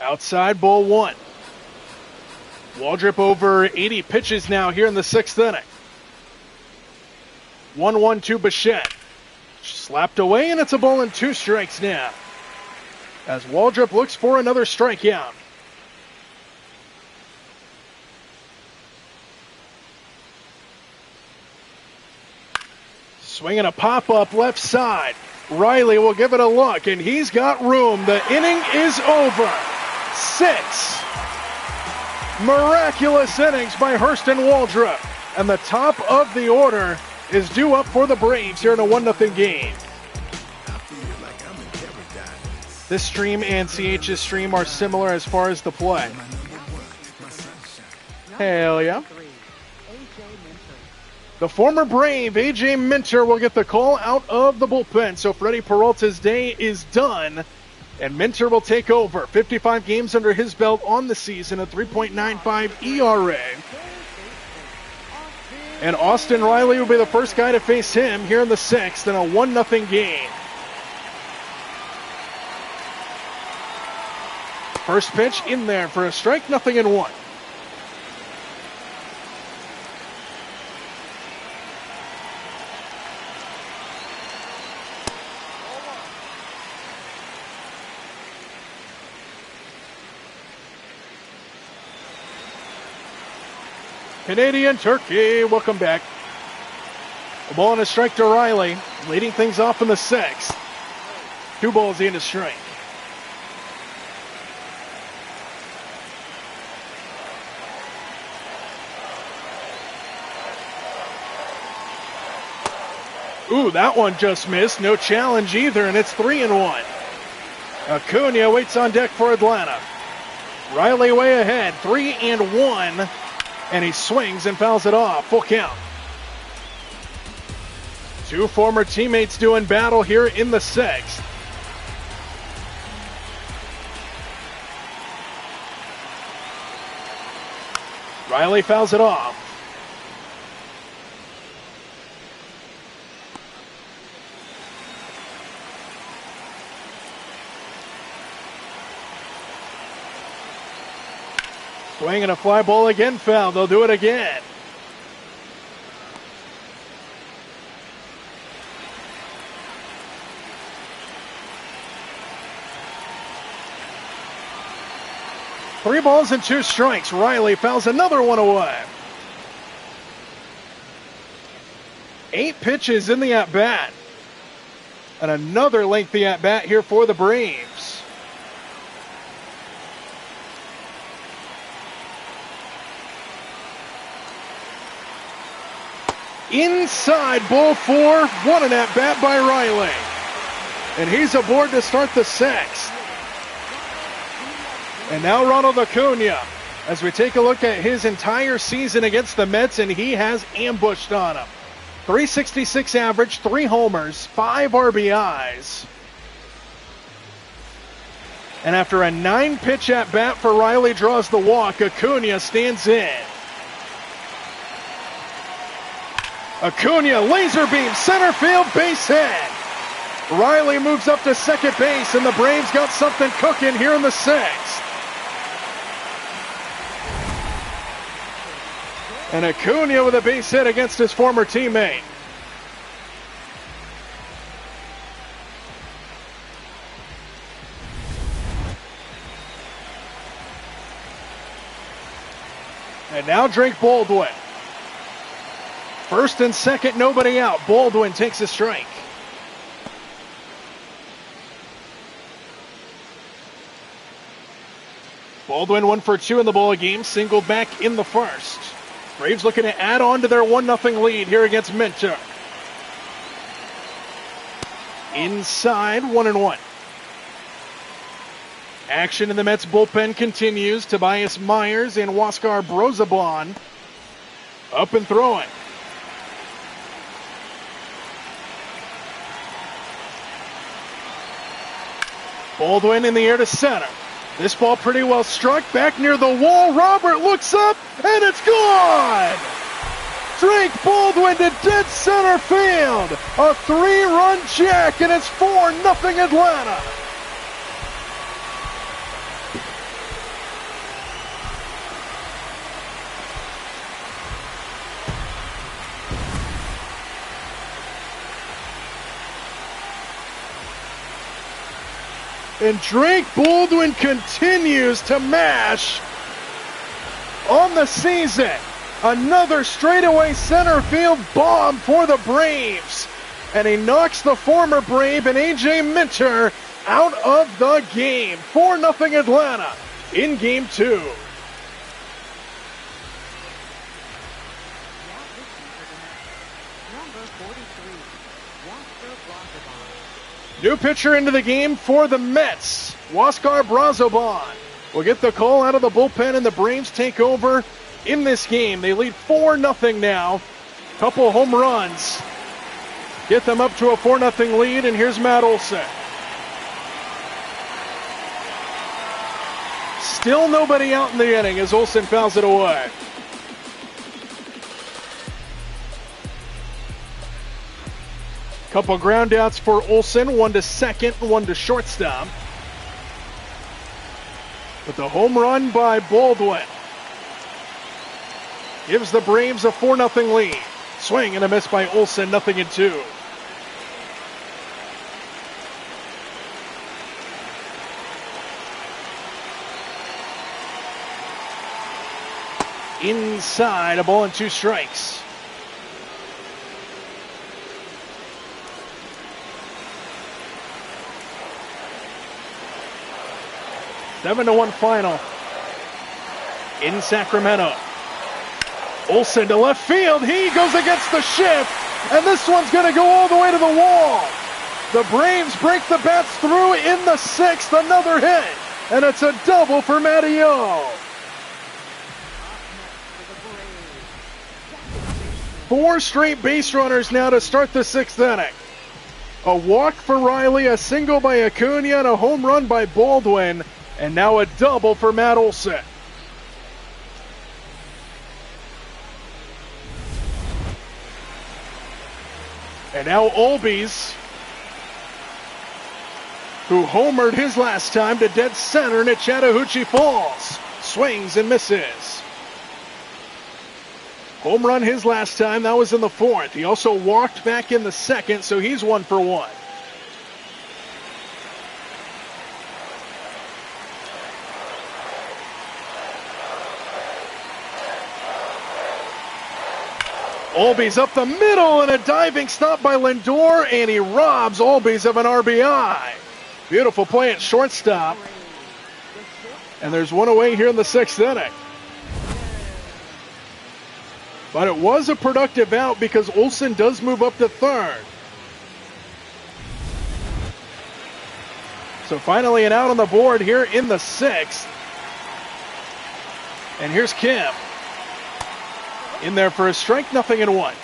Speaker 1: Outside, ball 1. Waldrop over 80 pitches now here in the 6th inning. 1-1 to Bichette. Slapped away, and it's a ball and 2 strikes now, as Waldrop looks for another strikeout. Swinging a pop-up left side. Riley will give it a look, and he's got room. The inning is over. 6 miraculous innings by Hurston Waldrop, and the top of the order is due up for the Braves here in a 1-0 game. This stream and CH's stream are similar as far as the play. Hell yeah. The former Brave, A.J. Minter, will get the call out of the bullpen. So Freddie Peralta's day is done, and Minter will take over. 55 games under his belt on the season, a 3.95 ERA. And Austin Riley will be the first guy to face him here in the 6th in a 1-0 game. First pitch in there for a strike, 0-1. Canadian Turkey, welcome back. A ball and a strike to Riley, leading things off in the 6th. 2 balls and a strike. Ooh, that one just missed. No challenge either, and it's 3-1. Acuna waits on deck for Atlanta. Riley way ahead, 3-1. And he swings and fouls it off. Full count. 2 former teammates doing battle here in the 6th. Riley fouls it off. Swing and a fly ball again foul. They'll do it again. Three balls and 2 strikes. Riley fouls another one away. 8 pitches in the at-bat. And another lengthy at-bat here for the Braves. Inside, ball 4, what an at-bat by Riley. And he's aboard to start the 6th. And now Ronald Acuna, as we take a look at his entire season against the Mets, and he has ambushed on him. 366 average, 3 homers, 5 RBIs. And after a 9-pitch at-bat for Riley draws the walk, Acuna stands in. Acuna, laser beam, center field, base hit. Riley moves up to second base, and the Braves got something cooking here in the 6th. And Acuna with a base hit against his former teammate. And now Drake Baldwin. First and second, nobody out. Baldwin takes a strike. Baldwin 1 for 2 in the ball game, singled back in the first. Braves looking to add on to their 1-0 lead here against Minter. Inside, 1-1. Action in the Mets bullpen continues. Tobias Myers and Huáscar Brosabon up and throwing. Baldwin in the air to center. This ball pretty well struck. Back near the wall. Robert looks up, and it's gone! Drake Baldwin to dead center field. A 3-run jack, and it's 4-0 Atlanta. And Drake Baldwin continues to mash on the season. Another straightaway center field bomb for the Braves. And he knocks the former Brave and A.J. Minter out of the game. 4-0 Atlanta in Game 2. New pitcher into the game for the Mets, Huascar Brazoban. Will get the call out of the bullpen, and the Braves take over in this game. They lead 4-0 now. Couple home runs get them up to a 4-0 lead, and here's Matt Olson. Still nobody out in the inning as Olson fouls it away. Couple ground outs for Olson, one to second, one to shortstop. But the home run by Baldwin gives the Braves a 4-0 lead. Swing and a miss by Olson, 0-2. Inside, a ball and 2 strikes. Seven to 1 final in Sacramento. Olson to left field. He goes against the shift, and this one's going to go all the way to the wall. The Braves break the bats through in the 6th. Another hit, and it's a double for Matteo. 4 straight base runners now to start the 6th inning. A walk for Riley, a single by Acuna, and a home run by Baldwin. And now a double for Matt Olson. And now Olbies, who homered his last time to dead center, and at Chattahoochee Falls. Swings and misses. Home run his last time, that was in the 4th. He also walked back in the 2nd, so he's 1 for 1. Olbies up the middle, and a diving stop by Lindor, and he robs Olbies of an RBI. Beautiful play at shortstop. And there's one away here in the 6th inning. But it was a productive out because Olson does move up to 3rd. So finally an out on the board here in the 6th. And here's Kim. In there for a strike, 0-1.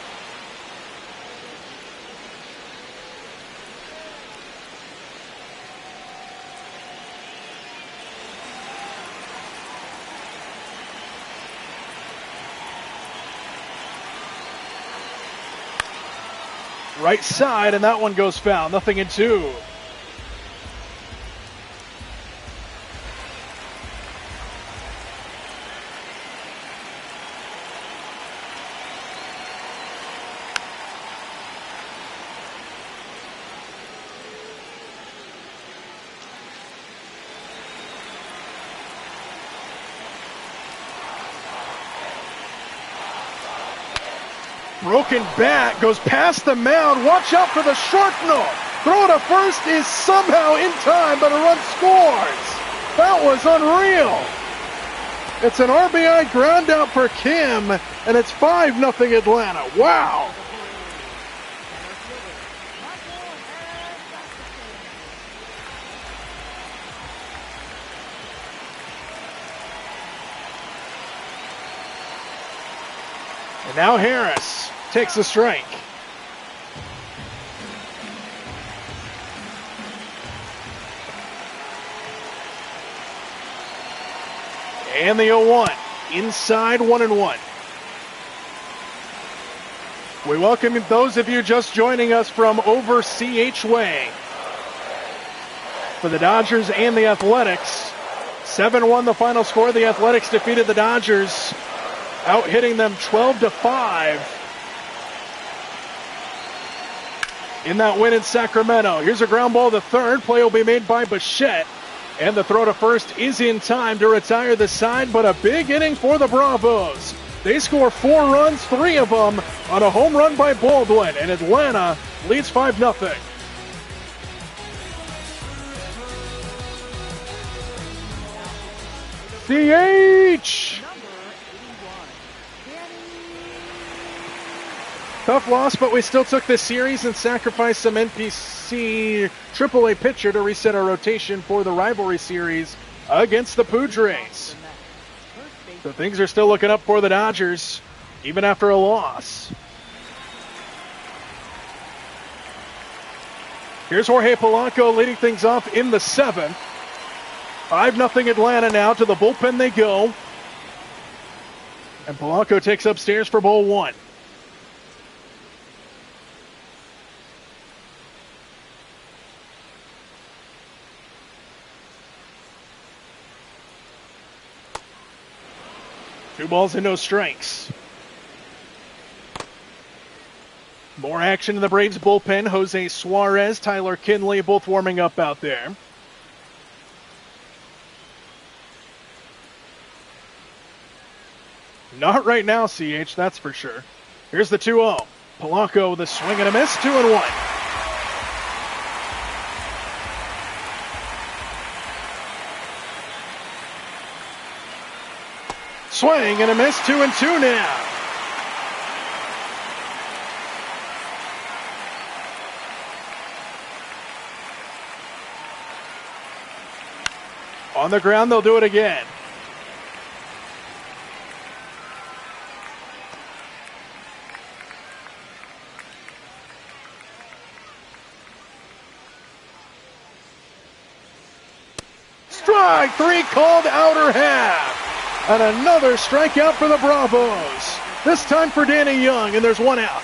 Speaker 1: Right side, and that one goes foul, 0-2. Broken bat goes past the mound. Watch out for the shrapnel. Throw to first is somehow in time, but a run scores. That was unreal. It's an RBI ground out for Kim, and it's 5-0 Atlanta. Wow. And now Harris takes a strike. And the 0-1. Inside 1-1. We welcome those of you just joining us from over CH Way. For the Dodgers and the Athletics. 7-1 the final score. The Athletics defeated the Dodgers, out hitting them 12-5 in that win in Sacramento. Here's a ground ball to third. Play will be made by Bichette. And the throw to first is in time to retire the side, but a big inning for the Bravos. They score 4 runs, 3 of them on a home run by Baldwin, and Atlanta leads 5-0. CH! Tough loss, but we still took this series and sacrificed some NPC AAA pitcher to reset our rotation for the rivalry series against the Padres. So things are still looking up for the Dodgers, even after a loss. Here's Jorge Polanco leading things off in the 7th. 5-0 Atlanta now. To the bullpen they go. And Polanco takes upstairs for ball 1. Two balls and no strikes. More action in the Braves bullpen. Jose Suarez, Tyler Kinley, both warming up out there. Not right now, CH, that's for sure. Here's the 2-0. Polanco with a swing and a miss, 2-1. Swing and a miss, 2-2 now. On the ground, they'll do it again. Strike 3 called outer half. And another strikeout for the Bravos. This time for Danny Young, and there's 1 out.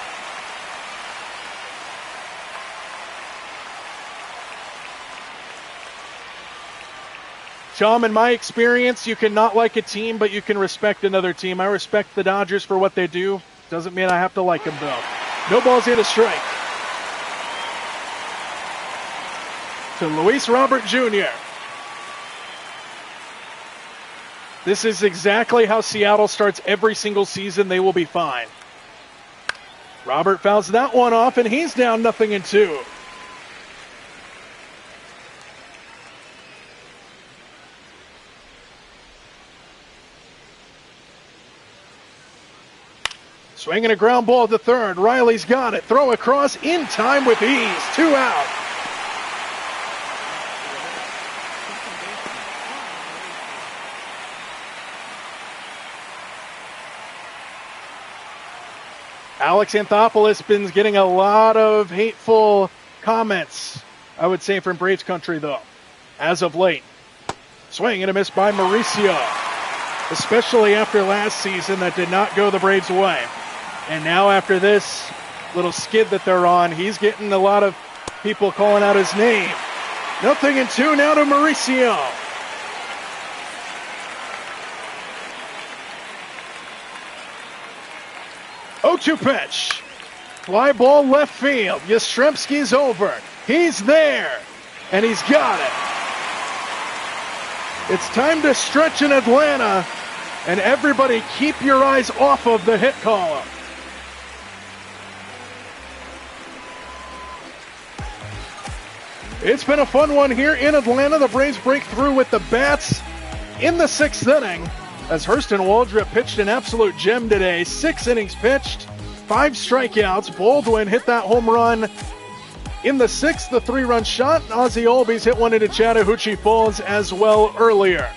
Speaker 1: Chum, in my experience, you cannot like a team, but you can respect another team. I respect the Dodgers for what they do. Doesn't mean I have to like them, though. No balls in, a strike. To Luis Robert Jr. This is exactly how Seattle starts every single season. They will be fine. Robert fouls that one off, and he's down 0-2. Swinging a ground ball to third. Riley's got it. Throw across in time with ease. 2 out. Alex Anthopoulos been getting a lot of hateful comments, I would say, from Braves country, though, as of late. Swing and a miss by Mauricio, especially after last season that did not go the Braves' way. And now after this little skid that they're on, he's getting a lot of people calling out his name. 0-2 now to Mauricio. 0-2 pitch. Fly ball left field. Yastrzemski's over. He's there. And he's got it. It's time to stretch in Atlanta. And everybody keep your eyes off of the hit column. It's been a fun one here in Atlanta. The Braves break through with the bats in the 6th inning. As Hurston Waldrop pitched an absolute gem today. 6 innings pitched, 5 strikeouts. Baldwin hit that home run in the 6th, the 3-run shot. Ozzie Albies hit one into Chattahoochee Falls as well earlier.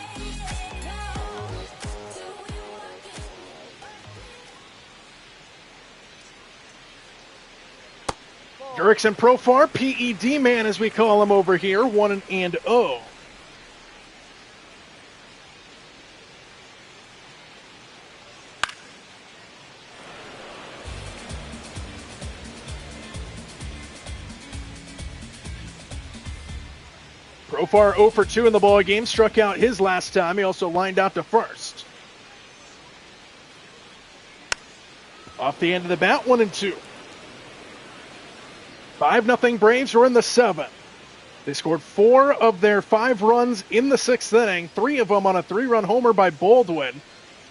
Speaker 1: Jurickson Profar, PED man as we call him over here, 1-0. Profar 0 for 2 in the ball game, struck out his last time. He also lined out to first. Off the end of the bat, 1-2. 5-0 Braves are in the 7th. They scored 4 of their 5 runs in the 6th inning, 3 of them on a 3-run homer by Baldwin.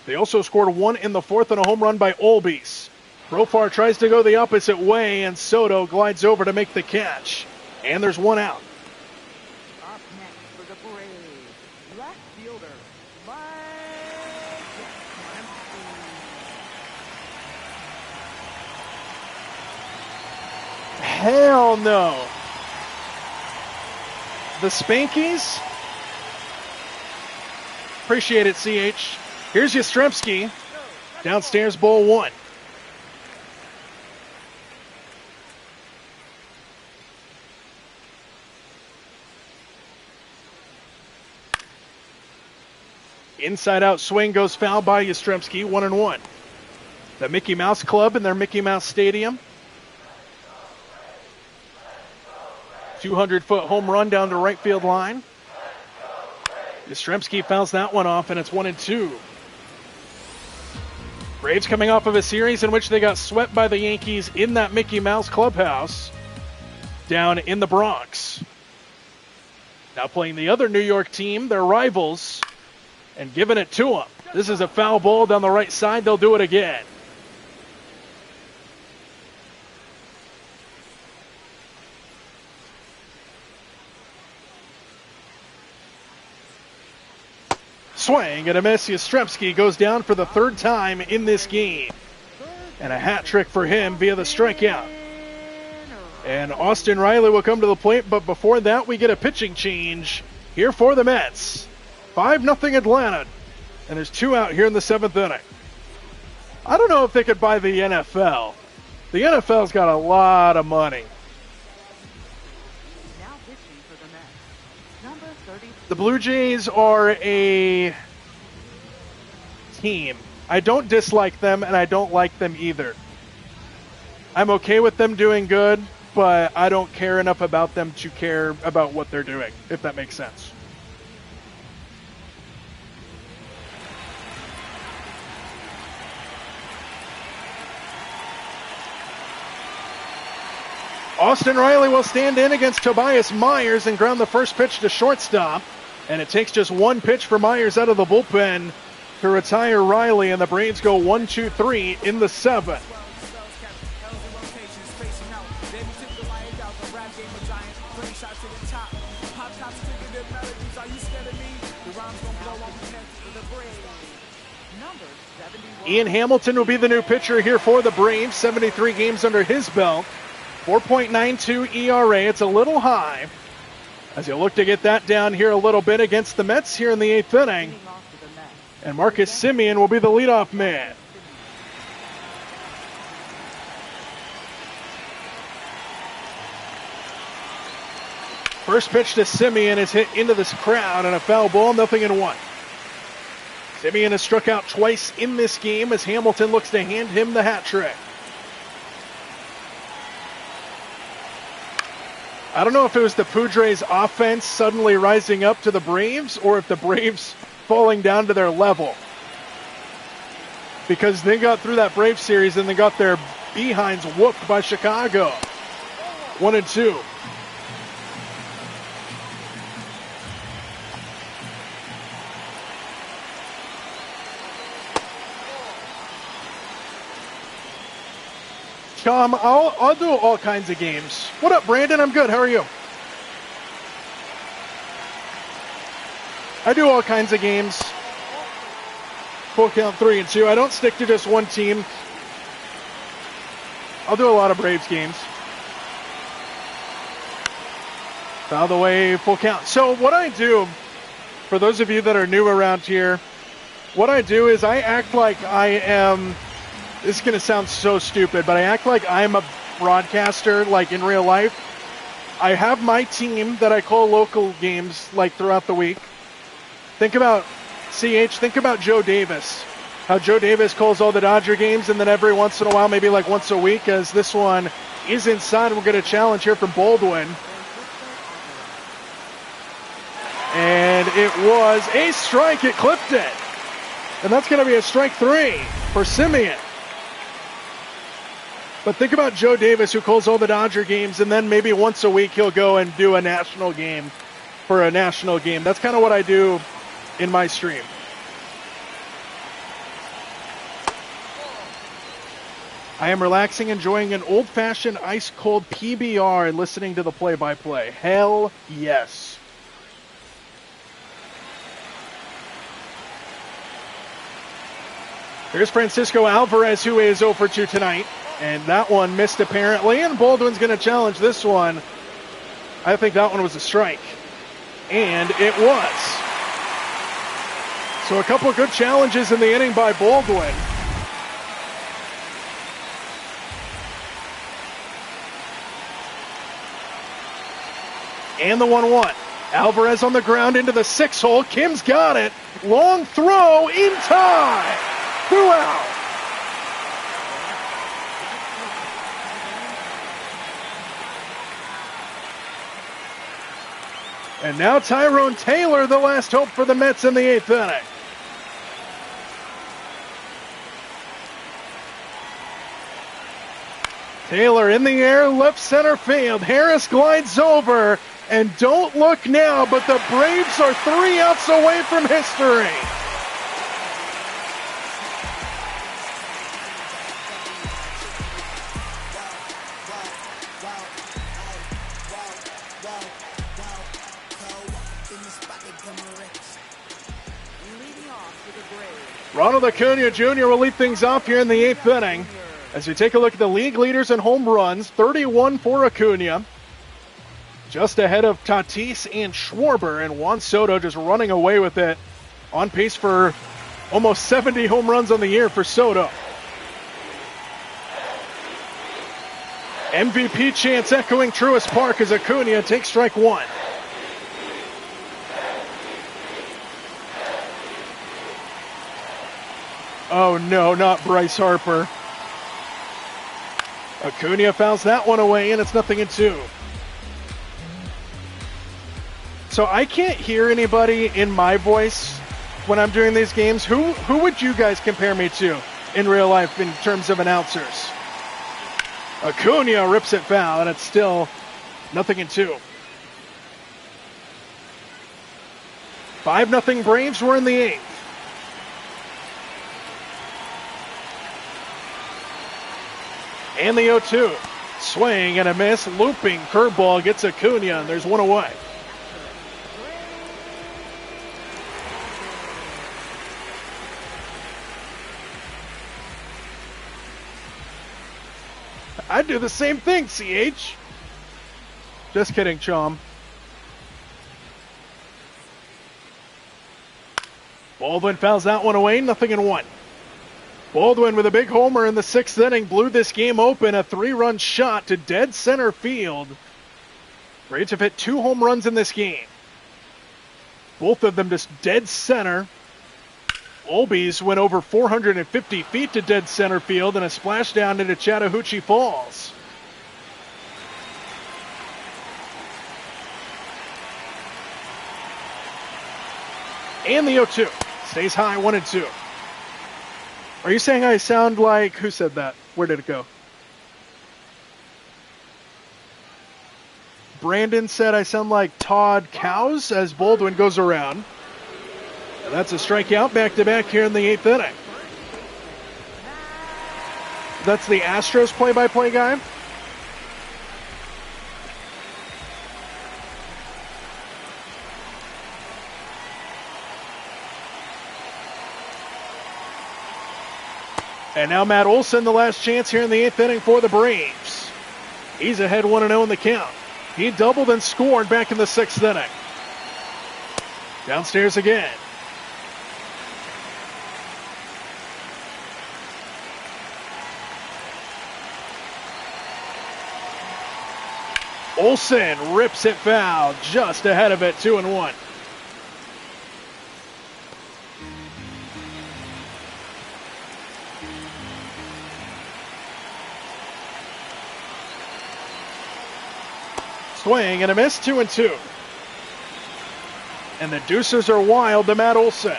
Speaker 1: They also scored 1 in the 4th on a home run by Olbies. Profar tries to go the opposite way, and Soto glides over to make the catch. And there's 1 out.
Speaker 2: Up next for the Braves, left fielder, Mike Yastrzemski.
Speaker 1: Hell no. The Spankies? Appreciate it, CH. Here's Yastrzemski. Downstairs, ball 1. Inside out swing goes foul by Yastrzemski, 1-1. The Mickey Mouse Club in their Mickey Mouse Stadium. 200-foot home run down the right field line. Yastrzemski fouls that one off, and it's 1-2. Braves coming off of a series in which they got swept by the Yankees in that Mickey Mouse clubhouse down in the Bronx. Now playing the other New York team, their rivals, and giving it to them. This is a foul ball down the right side. They'll do it again. Swing and a miss. Yastrzemski goes down for the 3rd time in this game. And a hat trick for him via the strikeout. And Austin Riley will come to the plate, but before that we get a pitching change here for the Mets. 5-0 Atlanta. And there's 2 out here in the 7th inning. I don't know if they could buy the NFL. The NFL's got a lot of money.
Speaker 2: Now pitching for the Mets, number 30.
Speaker 1: The Blue Jays are a team. I don't dislike them, and I don't like them either. I'm okay with them doing good, but I don't care enough about them to care about what they're doing, if that makes sense. Austin Riley will stand in against Tobias Myers and ground the first pitch to shortstop. And it takes just 1 pitch for Myers out of the bullpen to retire Riley, and the Braves go 1-2-3 in the 7th. Ian Hamilton will be the new pitcher here for the Braves. 73 games under his belt. 4.92 ERA. It's a little high as you look to get that down here a little bit against the Mets here in the 8th inning. And Marcus Semien will be the leadoff man. First pitch to Semien is hit into this crowd and a foul ball, 0-1. Semien has struck out twice in this game as Hamilton looks to hand him the hat trick. I don't know if it was the Padres offense suddenly rising up to the Braves or if the Braves falling down to their level. Because they got through that Braves series and they got their behinds whooped by Chicago. 1-2. Tom, I'll do all kinds of games. What up, Brandon? I'm good. How are you? I do all kinds of games. Full count 3 and 2. I don't stick to just one team. I'll do a lot of Braves games. Out of the way, full count. So what I do, for those of you that are new around here, what I do is I act like I am... This is going to sound so stupid, but I act like I'm a broadcaster, like in real life. I have my team that I call local games, like throughout the week. Think about think about Joe Davis. How Joe Davis calls all the Dodger games, and then every once in a while, maybe like once a week, as this one is inside. We're going to challenge here from Baldwin. it was a strike. It clipped it. And that's going to be a strike 3 for Simeon. But think about Joe Davis, who calls all the Dodger games, and then maybe once a week he'll go and do a national game for a national game. That's kind of what I do in my stream. I am relaxing, enjoying an old-fashioned ice-cold PBR and listening to the play-by-play. Hell yes. Here's Francisco Alvarez, who is 0 for 2 tonight. And that one missed apparently, and Baldwin's going to challenge this one. I think that one was a strike. And it was. So a couple of good challenges in the inning by Baldwin. And the 1-1. Alvarez on the ground into the 6-hole. Kim's got it. Long throw in time. 2 out. And now Tyrone Taylor, the last hope for the Mets in the 8th inning. Taylor in the air, left center field. Harris glides over, and don't look now, but the Braves are 3 outs away from history. Ronald Acuna Jr. will lead things off here in the 8th inning. As we take a look at the league leaders in home runs, 31 for Acuna. Just ahead of Tatis and Schwarber, and Juan Soto just running away with it. On pace for almost 70 home runs on the year for Soto. MVP chants echoing Truist Park as Acuna takes strike 1. Oh no, not Bryce Harper. Acuna fouls that one away, and it's 0-2. So I can't hear anybody in my voice when I'm doing these games. Who would you guys compare me to in real life in terms of announcers? Acuna rips it foul, and it's still 0-2. 5-0 Braves. We're in the 8th. And the 0-2. Swing and a miss. Looping curveball gets Acuna, and there's one away. I'd do the same thing, CH. Just kidding, Chom. Baldwin fouls that one away, 0-1. Baldwin with a big homer in the 6th inning blew this game open. A 3-run shot to dead center field. Braves have hit 2 home runs in this game. Both of them just dead center. Olbies went over 450 feet to dead center field and a splashdown into Chattahoochee Falls. And the 0-2. Stays high, 1-2. Are you saying I sound like... Who said that? Where did it go? Brandon said I sound like Todd Cows as Baldwin goes around. And that's a strikeout back-to-back here in the 8th inning. That's the Astros play-by-play guy. And now Matt Olson, the last chance here in the 8th inning for the Braves. He's ahead 1-0 in the count. He doubled and scored back in the 6th inning. Downstairs again. Olson rips it foul, just ahead of it, 2-1. Swing and a miss, 2-2. And the deuces are wild to Matt Olson.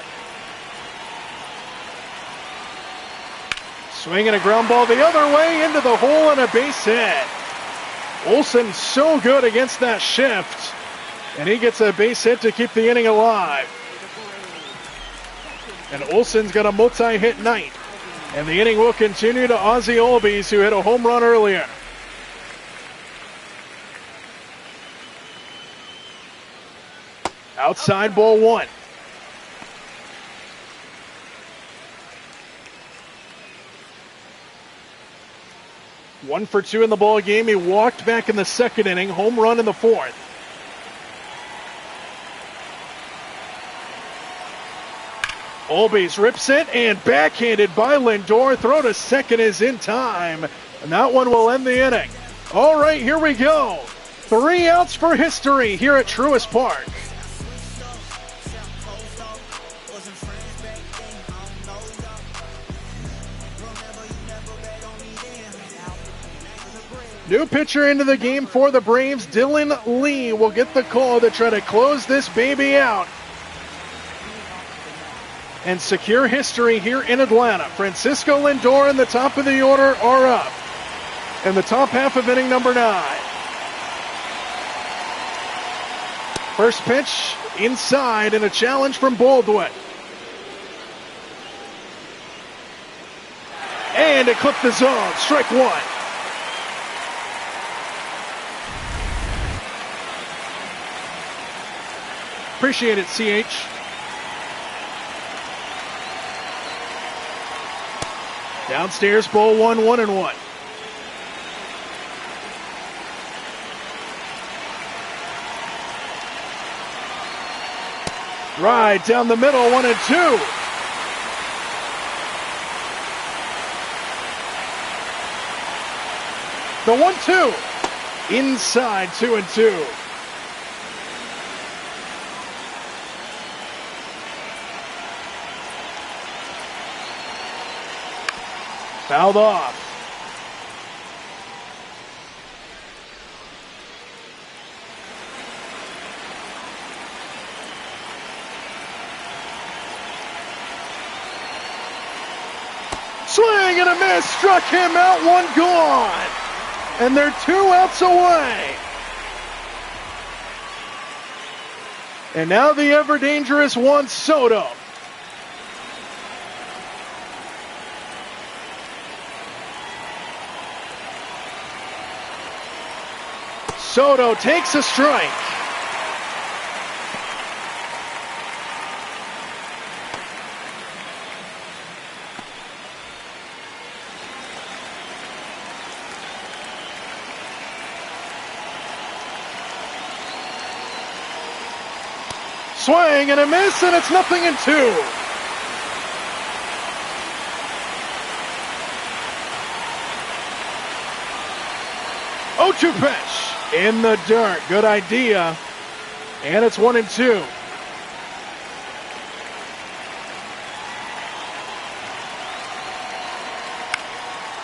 Speaker 1: Swinging a ground ball the other way into the hole and a base hit. Olson so good against that shift. And he gets a base hit to keep the inning alive. And Olson's got a multi-hit night. And the inning will continue to Ozzie Albies, who hit a home run earlier. Outside ball one. One for two in the ball game. He walked back in the second inning. Home run in the fourth. Albies rips it and backhanded by Lindor. Throw to second is in time. And that one will end the inning. All right, here we go. 3 outs for history here at Truist Park. New pitcher into the game for the Braves. Dylan Lee will get the call to try to close this baby out and secure history here in Atlanta. Francisco Lindor in the top of the order are up in the top half of inning number 9. First pitch inside and a challenge from Baldwin. And it clipped the zone. Strike one. Appreciate it, CH. Downstairs, ball 1, 1-1. Right down the middle, 1-2. The 1-2. Inside, 2-2. Fouled off. Swing and a miss. Struck him out. One gone. And they're 2 outs away. And now the ever dangerous Juan Soto. Soto takes a strike. Swing and a miss, and it's 0-2. Oh-2 pitch. In the dirt. Good idea. And it's 1-2.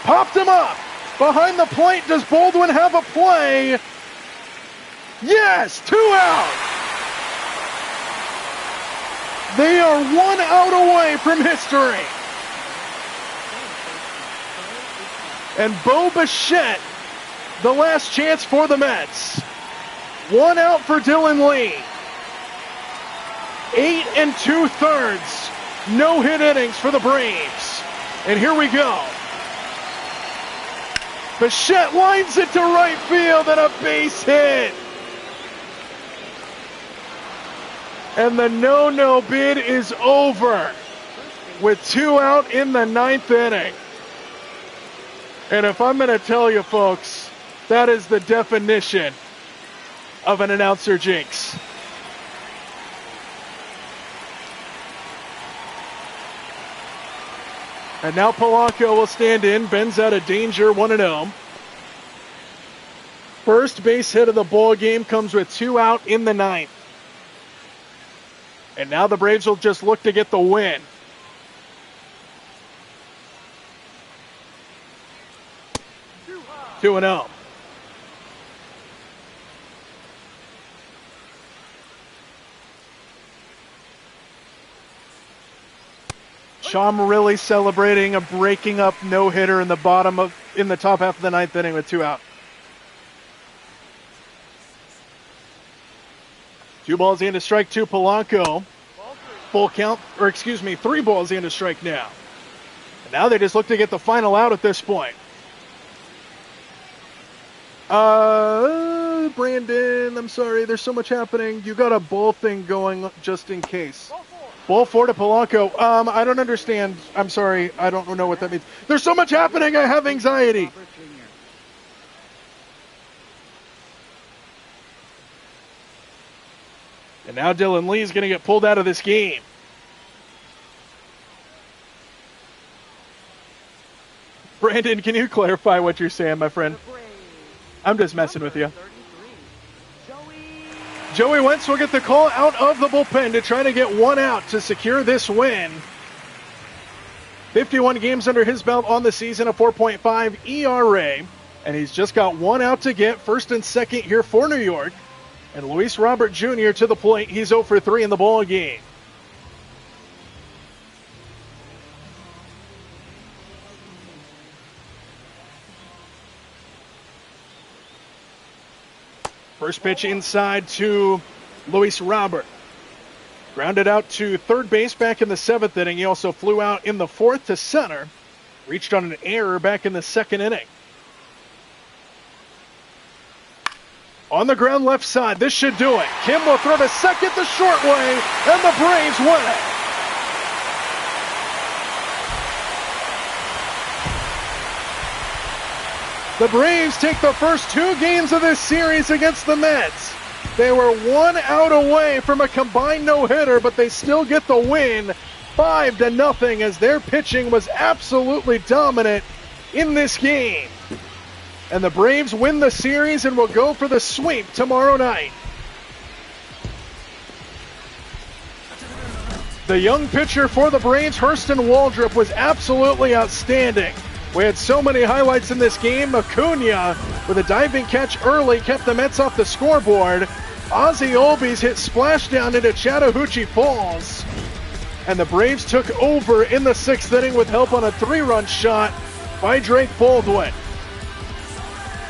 Speaker 1: Popped him up. Behind the plate. Does Baldwin have a play? Yes! 2 out. They are 1 out away from history. And Bo Bichette, the last chance for the Mets. 1 out for Dylan Lee. 8 2/3 no-hit innings for the Braves. And here we go. Bichette lines it to right field and a base hit. And the no-no bid is over with 2 out in the 9th inning. And if I'm going to tell you folks, that is the definition of an announcer jinx. And now Polanco will stand in. Ben's out of danger, 1-0. First base hit of the ball game comes with 2 out in the 9th. And now the Braves will just look to get the win. Two and 0. Chum really celebrating a breaking up no-hitter in the top half of the ninth inning with 2 out. 2 balls in to strike 2, Polanco. Full count, or excuse me, 3 balls in to strike now. And now they just look to get the final out at this point. Brandon, I'm sorry, there's so much happening. You got a ball thing going just in case. Ball 4 to Polanco. I don't understand. I'm sorry, I don't know what that means. There's so much happening, I have anxiety. And now Dylan Lee is going to get pulled out of this game. Brandon, can you clarify what you're saying, my friend? I'm just messing with you. Joey Wentz will get the call out of the bullpen to try to get 1 out to secure this win. 51 games under his belt on the season, a 4.5 ERA. And he's just got 1 out to get, first and second here for New York. And Luis Robert Jr. to the plate. He's 0 for 3 in the ball game. First pitch inside to Luis Robert. Grounded out to third base back in the 7th inning. He also flew out in the 4th to center. Reached on an error back in the 2nd inning. On the ground left side, this should do it. Kim will throw to second the short way, and the Braves win it. The Braves take the first 2 games of this series against the Mets. They were 1 out away from a combined no-hitter, but they still get the win 5-0 as their pitching was absolutely dominant in this game. And the Braves win the series and will go for the sweep tomorrow night. The young pitcher for the Braves, Hurston Waldrop, was absolutely outstanding. We had so many highlights in this game. Acuna, with a diving catch early, kept the Mets off the scoreboard. Ozzie Albies hit splashdown into Chattahoochee Falls. And the Braves took over in the 6th inning with help on a 3-run shot by Drake Baldwin.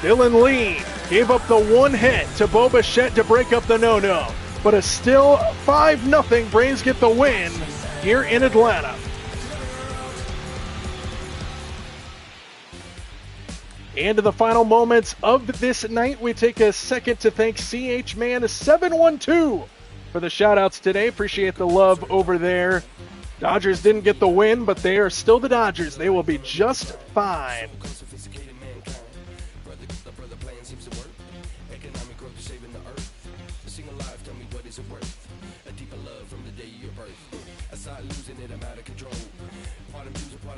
Speaker 1: Dylan Lee gave up the 1 hit to Bo Bichette to break up the no-no. But a still 5-0 Braves get the win here in Atlanta. And in the final moments of this night, we take a second to thank CH Man 712 for the shout-outs today. Appreciate the love over there. Dodgers didn't get the win, but they are still the Dodgers. They will be just fine.